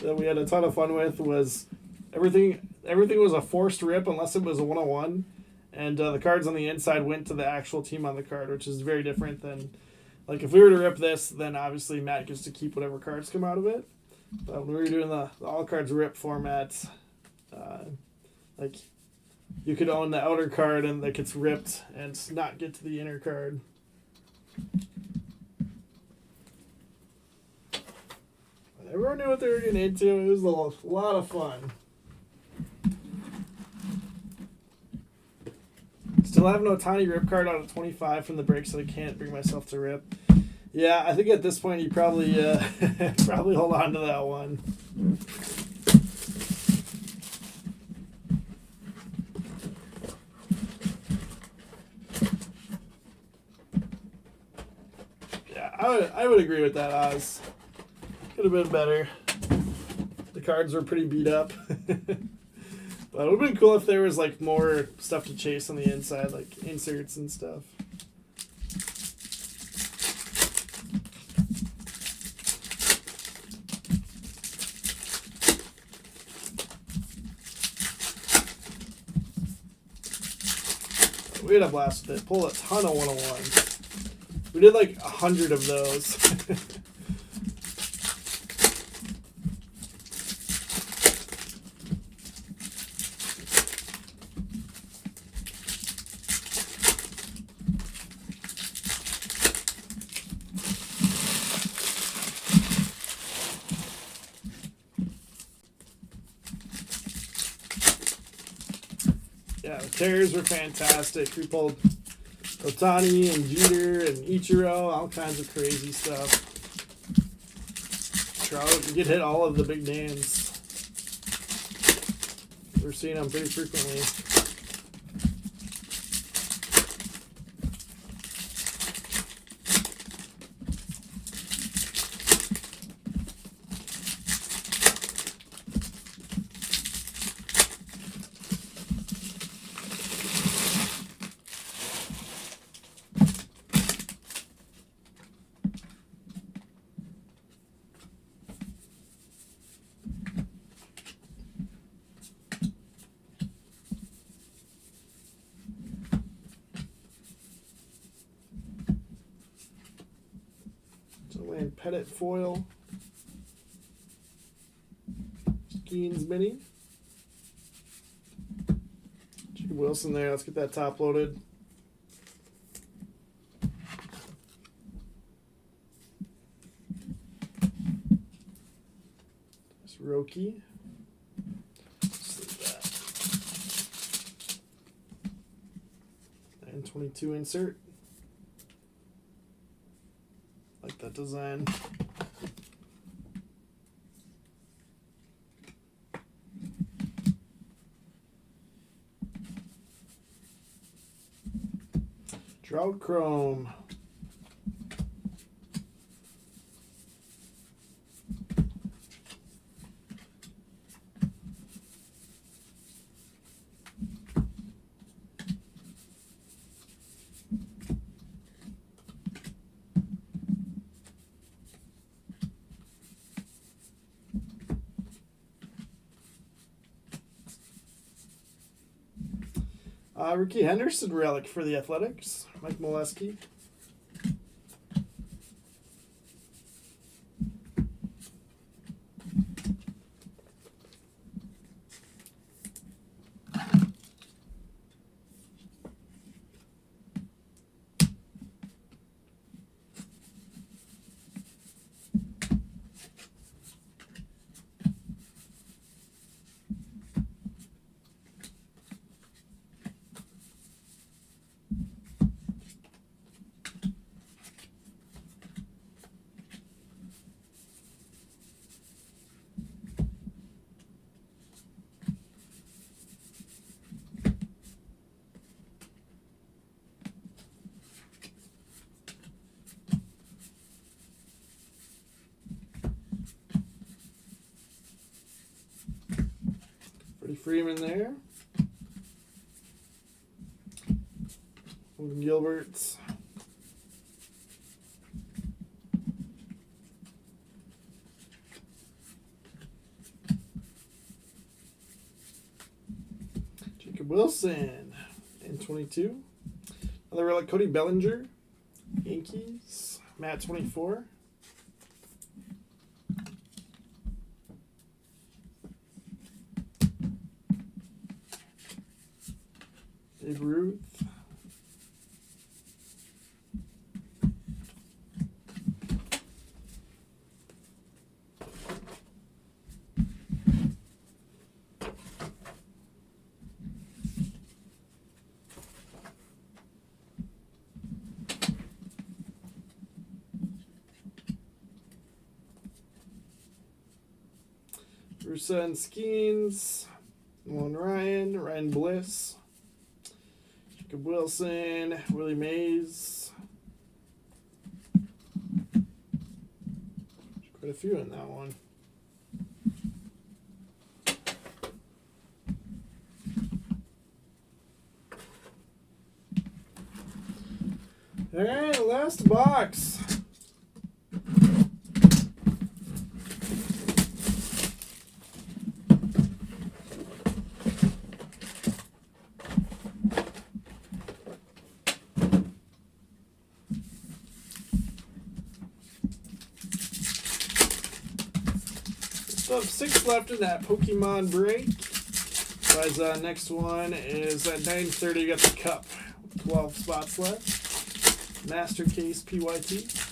we had a ton of fun with was everything was a forced rip unless it was a 101, and the cards on the inside went to the actual team on the card, which is very different than, like, if we were to rip this, then obviously Matt gets to keep whatever cards come out of it. But when we were doing the all cards rip format, like, you could own the outer card and that gets ripped and not get to the inner card. Everyone knew what they were getting into. It was a lot of fun. Still have an Otani rip card out of 25 from the breaks that I can't bring myself to rip. Yeah, I think at this point you probably probably hold on to that one. Yeah, I would agree with that, Oz. Could have been better. The cards were pretty beat up. But it would have been cool if there was, like, more stuff to chase on the inside, like inserts and stuff. We had a blast with it. Pulled a ton of 101s. We did like 100 of those. Yeah, the tears were fantastic. We pulled Otani and Ginter and Ichiro, all kinds of crazy stuff. Trout, you get hit all of the big names. We're seeing them pretty frequently. And Pettit foil. Skeens mini. Jacob Wilson there. Let's get that top loaded. That's Roki. Let's leave that. And 22 insert. Like that design. Drought Chrome. Ricky Henderson relic for the Athletics. Mike Molesky. Freddie Freeman there. Logan Gilbert. Jacob Wilson in 22. Another relic, Cody Bellinger. Yankees. Matt 24. Babe Ruth. Russa and Skeens. Nolan Ryan. Ryan Bliss. Jacob Wilson, Willie Mays. Quite a few in that one. All right, last box. Still have 6 left in that Pokemon break. Guys, next one is at 9:30. Got the cup. 12 spots left. Master Case PYT.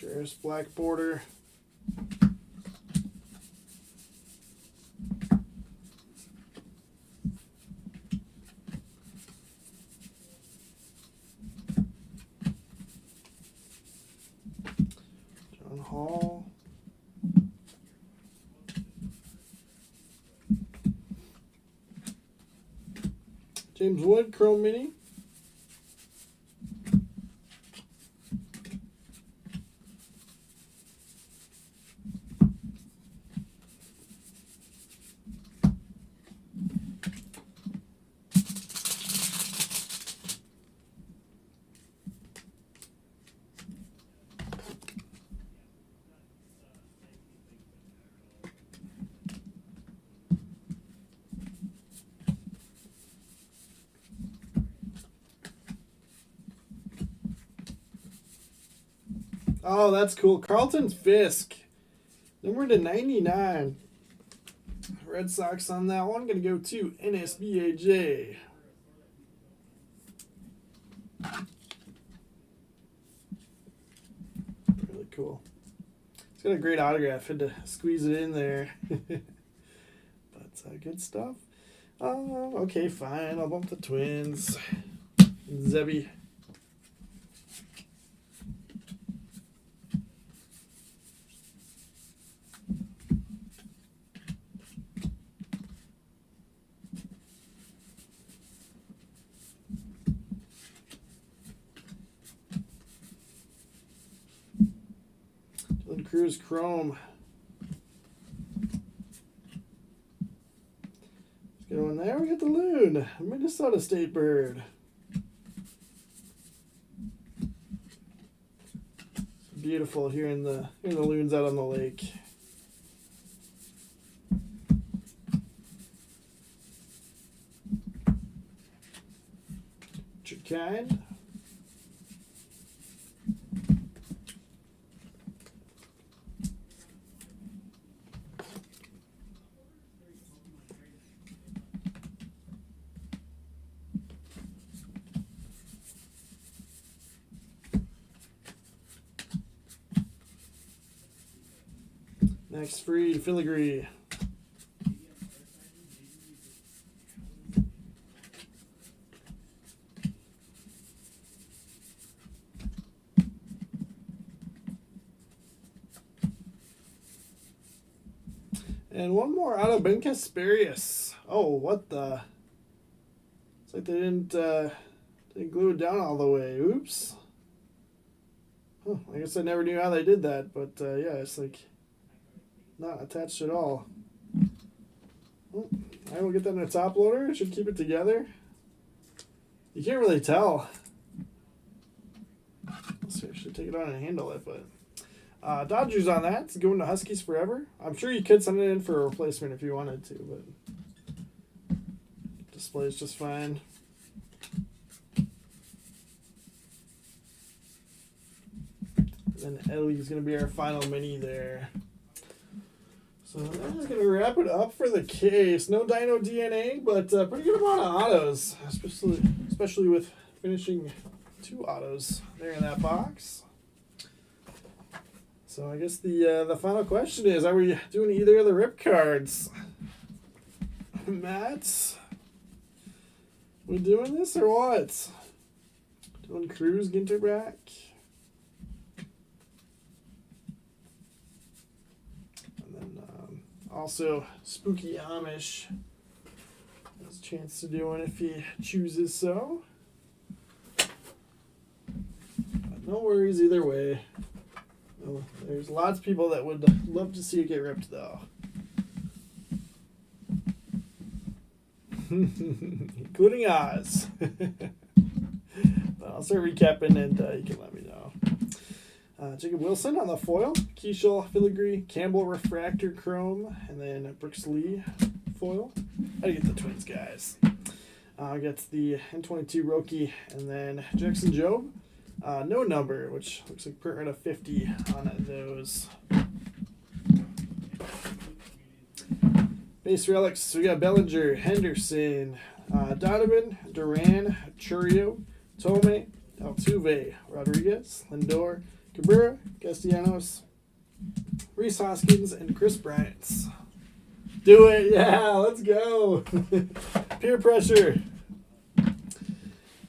There's black border. John Hall. James Wood, Chrome Mini. Oh, that's cool. Carlton Fisk. Number to 99. Red Sox on that one. Going to go to NSBAJ. Really cool. It's got a great autograph. Had to squeeze it in there. But good stuff. Okay, fine. I'll bump the Twins. Zebby. Cruz Chrome. Let's get one there. We got the Loon, Minnesota State Bird. It's beautiful here in the Loons out on the lake. Kind. Next free filigree. And one more out of Ben Casparius. Oh, what the? It's like they didn't glue it down all the way. Oops. Huh, I guess I never knew how they did that, but yeah, it's like not attached at all. Oh, I will get that in a top loader. Should keep it together. You can't really tell. So I should take it on and handle it, but Dodgers on that. It's going to Huskies forever. I'm sure you could send it in for a replacement if you wanted to, but displays just fine. And then Ellie's going to be our final mini there. So that is going to wrap it up for the case. No Dino DNA, but pretty good amount of autos, especially with finishing 2 autos there in that box. So I guess the final question is, are we doing either of the rip cards? Matt, we doing this or what? Doing Cruz, Ginter back. Also, Spooky Amish has a chance to do one if he chooses so. But no worries either way. Oh, there's lots of people that would love to see it get ripped, though. Including Oz. But I'll start recapping and you can let me know. Jacob Wilson on the foil, Keishel Filigree, Campbell Refractor Chrome, and then Brooks Lee foil. How do you get the Twins, guys? I got the N22 Roki, and then Jackson Jobe. No number, which looks like print run of 50 on those. Base relics, so we got Bellinger, Henderson, Donovan, Duran, Churio, Tome, Altuve, Rodriguez, Lindor, Cabrera, Castellanos, Reese Hoskins, and Chris Bryant. Do it, yeah, let's go. Peer pressure.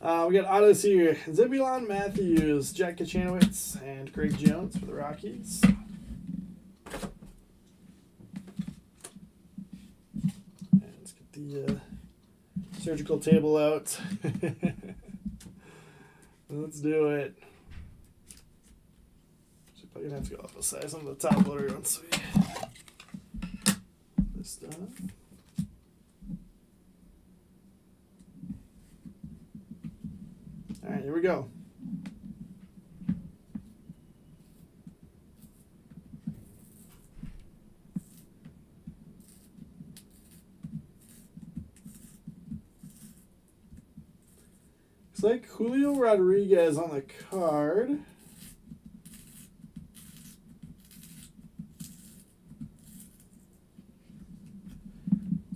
We got autos here. Zebulon Matthews, Jack Kachanowicz, and Greg Jones for the Rockies. And let's get the surgical table out. Let's do it. I'm going to have to go up a size on the top loader once we this done. All right, here we go. Looks like Julio Rodriguez on the card.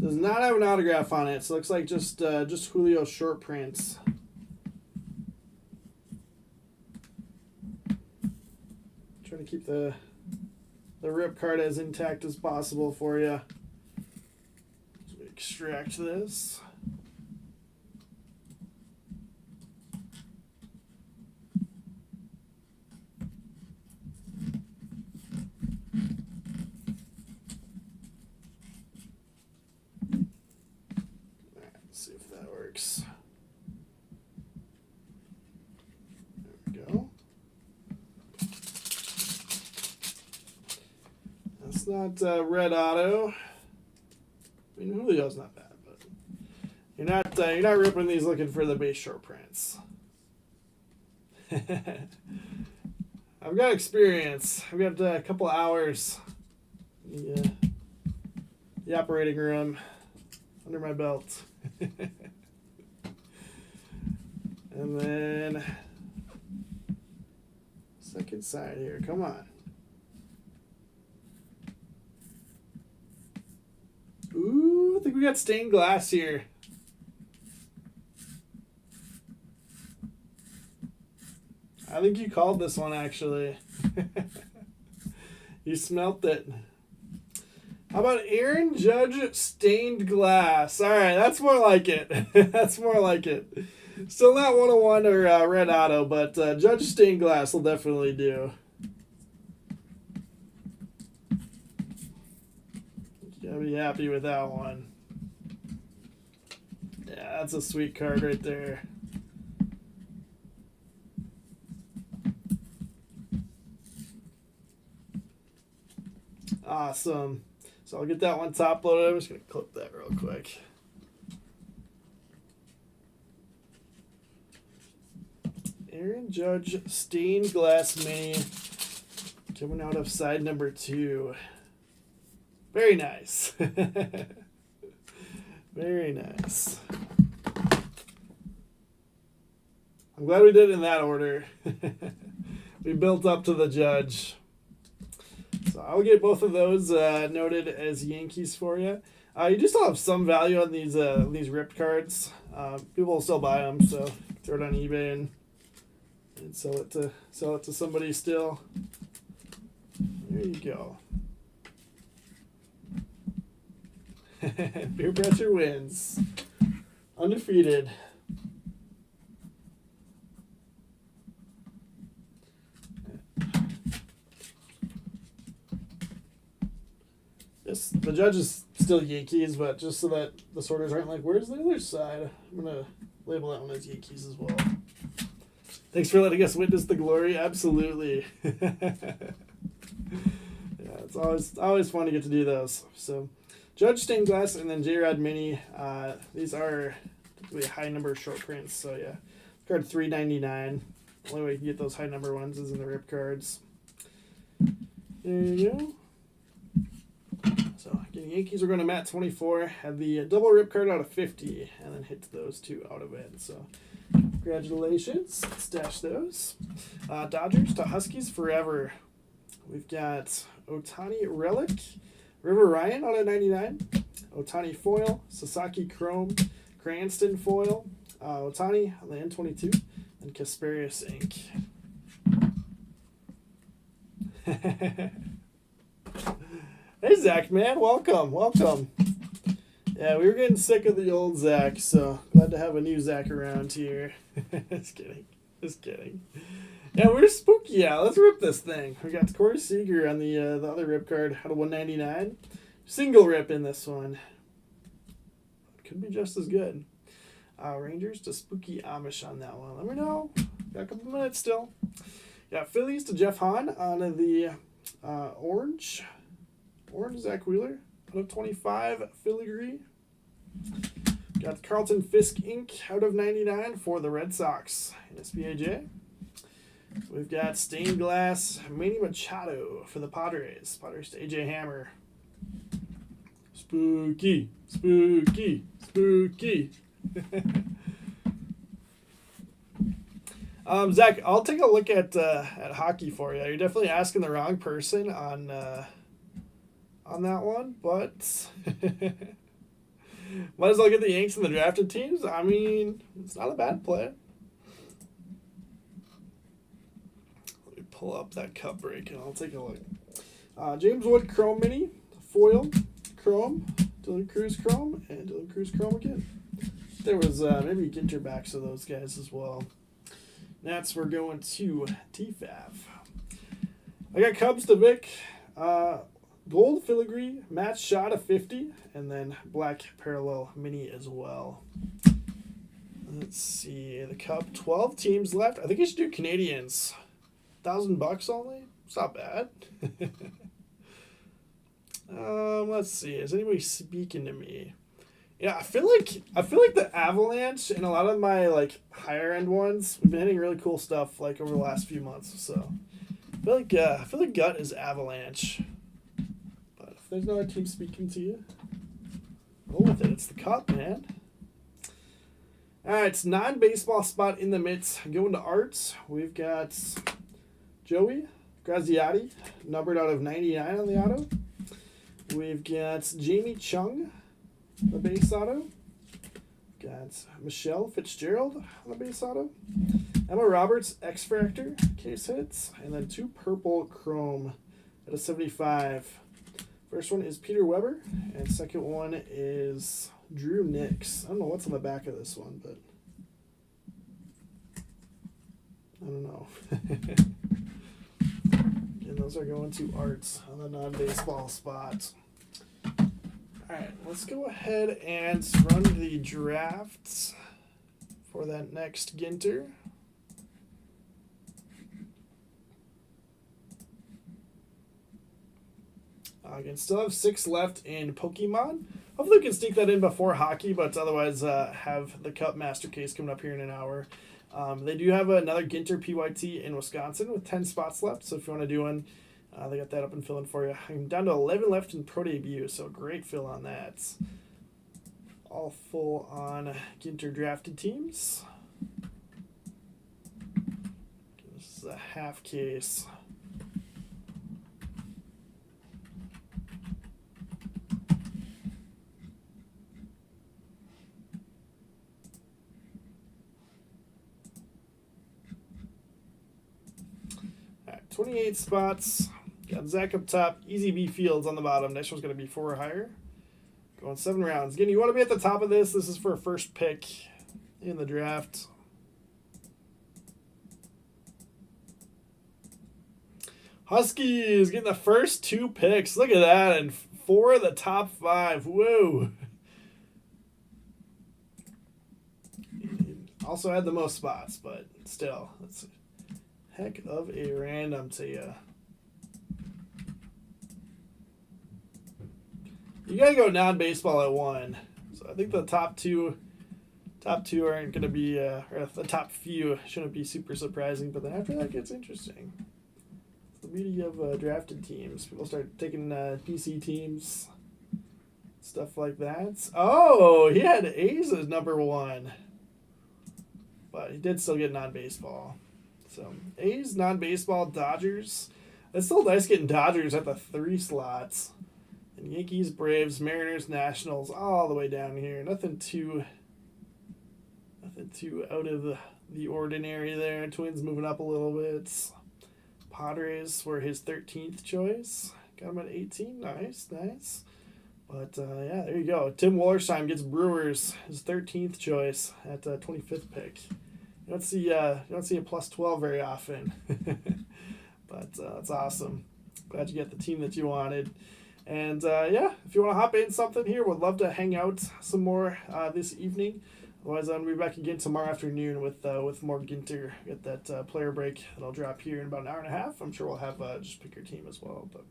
Does not have an autograph on it, so it looks like just Julio short prints. Trying to keep the rip card as intact as possible for you. As we extract this. See if that works. There we go. That's not red auto. I mean, Julio's not bad, but you're not ripping these looking for the base short prints. I've got experience. I've got a couple hours in the operating room under my belt. And then second side here, come on. Ooh, I think we got stained glass here. I think you called this one actually. You smelt it. How about Aaron Judge stained glass? All right, that's more like it. That's more like it. Still not 101 or red auto, but Judge stained glass will definitely do. You gotta be happy with that one. Yeah, that's a sweet card right there. Awesome. So I'll get that one top loaded. I'm just going to clip that real quick. Aaron Judge stained glass mini coming out of side number 2. Very nice. Very nice. I'm glad we did it in that order. We built up to the Judge. So I'll get both of those noted as Yankees for you. You do still have some value on these ripped cards. People will still buy them, so throw it on eBay and sell it to somebody still. There you go. Beer Pressure wins. Undefeated. The Judge is still Yankees, but just so that the sorters aren't like, where's the other side? I'm going to label that one as Yankees as well. Thanks for letting us witness the glory. Absolutely. Yeah, it's always fun to get to do those. So, Judge stained glass and then J-Rod Mini. These are typically high number short prints. So, yeah, card $3.99. The only way you can get those high number ones is in the rip cards. There you go. So, again, Yankees are going to mat 24, have the double rip card out of 50, and then hit those two out of it. So, congratulations. Stash those. Dodgers to Huskies forever. We've got Otani Relic, River Ryan out of 99, Otani Foil, Sasaki Chrome, Cranston Foil, Otani on the N22, and Kasperius Ink. Hey, Zach, man. Welcome. Yeah, we were getting sick of the old Zach, so glad to have a new Zach around here. Just kidding. Yeah, we're spooky. Yeah, let's rip this thing. We got Corey Seager on the other rip card out of 199. Single rip in this one. Could be just as good. Rangers to Spooky Amish on that one. Let me know. Got a couple minutes still. Got Phillies to Jeff Hahn on the orange. Orange Zach Wheeler out of 25 filigree. Got Carlton Fisk Inc. out of 99 for the Red Sox in SPAJ. We've got stained glass Manny Machado for the Padres. Padres to AJ Hammer. Spooky. Zach, I'll take a look at hockey for you. You're definitely asking the wrong person on that one, but Might as well get the Yanks in the drafted teams. I mean, it's not a bad play. Let me pull up that cup break and I'll take a look. James Wood Chrome Mini, Foil, Chrome, Dylan Cruz Chrome, and Dylan Cruz Chrome again. There was maybe Ginter backs of those guys as well. Nats, we're going to TFAF. I got Cubs to Vic, Gold Filigree, Match Shot of 50, and then Black Parallel Mini as well. Let's see, the Cup, 12 teams left. I think you should do Canadians. $1,000 only? It's not bad. Let's see. Is anybody speaking to me? Yeah, I feel like the Avalanche and a lot of my like higher end ones, we've been hitting really cool stuff like over the last few months. So I feel like gut is Avalanche. But if there's no other team speaking to you, roll with it. It's the Cup, man. All right, it's non-baseball spot in the midst. Going to Arts, we've got Joey Graziati, numbered out of 99 on the auto. We've got Jamie Chung, the base auto. Got Michelle Fitzgerald on the base auto. Emma Roberts, X Factor, case hits. And then 2 purple chrome at a 75. First one is Peter Weber, and second one is Drew Nix. I don't know what's on the back of this one, but I don't know. And those are going to Arts on the non-baseball spot. All right, let's go ahead and run the drafts for that next Ginter. Again, still have 6 left in Pokemon. Hopefully we can sneak that in before hockey, but otherwise have the Cup Master Case coming up here in an hour. They do have another Ginter PYT in Wisconsin with 10 spots left, so if you want to do one, they got that up and filling for you. I'm down to 11 left in Pro Debut, so great fill on that. All full on Ginter drafted teams. This is a half case. All right, 28 spots. Got Zach up top, Easy B Fields on the bottom. Next one's going to be 4 or higher. Going 7 rounds. Again, you want to be at the top of this. This is for a first pick in the draft. Huskies getting the first 2 picks. Look at that. And 4 of the top 5. Whoa. Also had the most spots, but still. That's a heck of a random to you. You gotta go non-baseball at 1. So I think the top two aren't gonna be, or the top few shouldn't be super surprising. But then after that, it gets interesting. It's the beauty of drafted teams. People start taking PC teams, stuff like that. Oh, he had A's as number 1, but he did still get non-baseball. So A's, non-baseball, Dodgers. It's still nice getting Dodgers at the 3 slots. And Yankees, Braves, Mariners, Nationals, all the way down here. Nothing too out of the ordinary there. Twins moving up a little bit. Padres were his 13th choice. Got him at 18. Nice. But yeah, there you go. Tim Wollersheim gets Brewers, his 13th choice at 25th pick. You don't see a plus 12 very often. But that's awesome. Glad you got the team that you wanted. And yeah, if you want to hop in something here, would love to hang out some more this evening. Otherwise, I'll be back again tomorrow afternoon with more Ginter. Get that player break that'll drop here in about an hour and a half. I'm sure we'll have just pick your team as well. But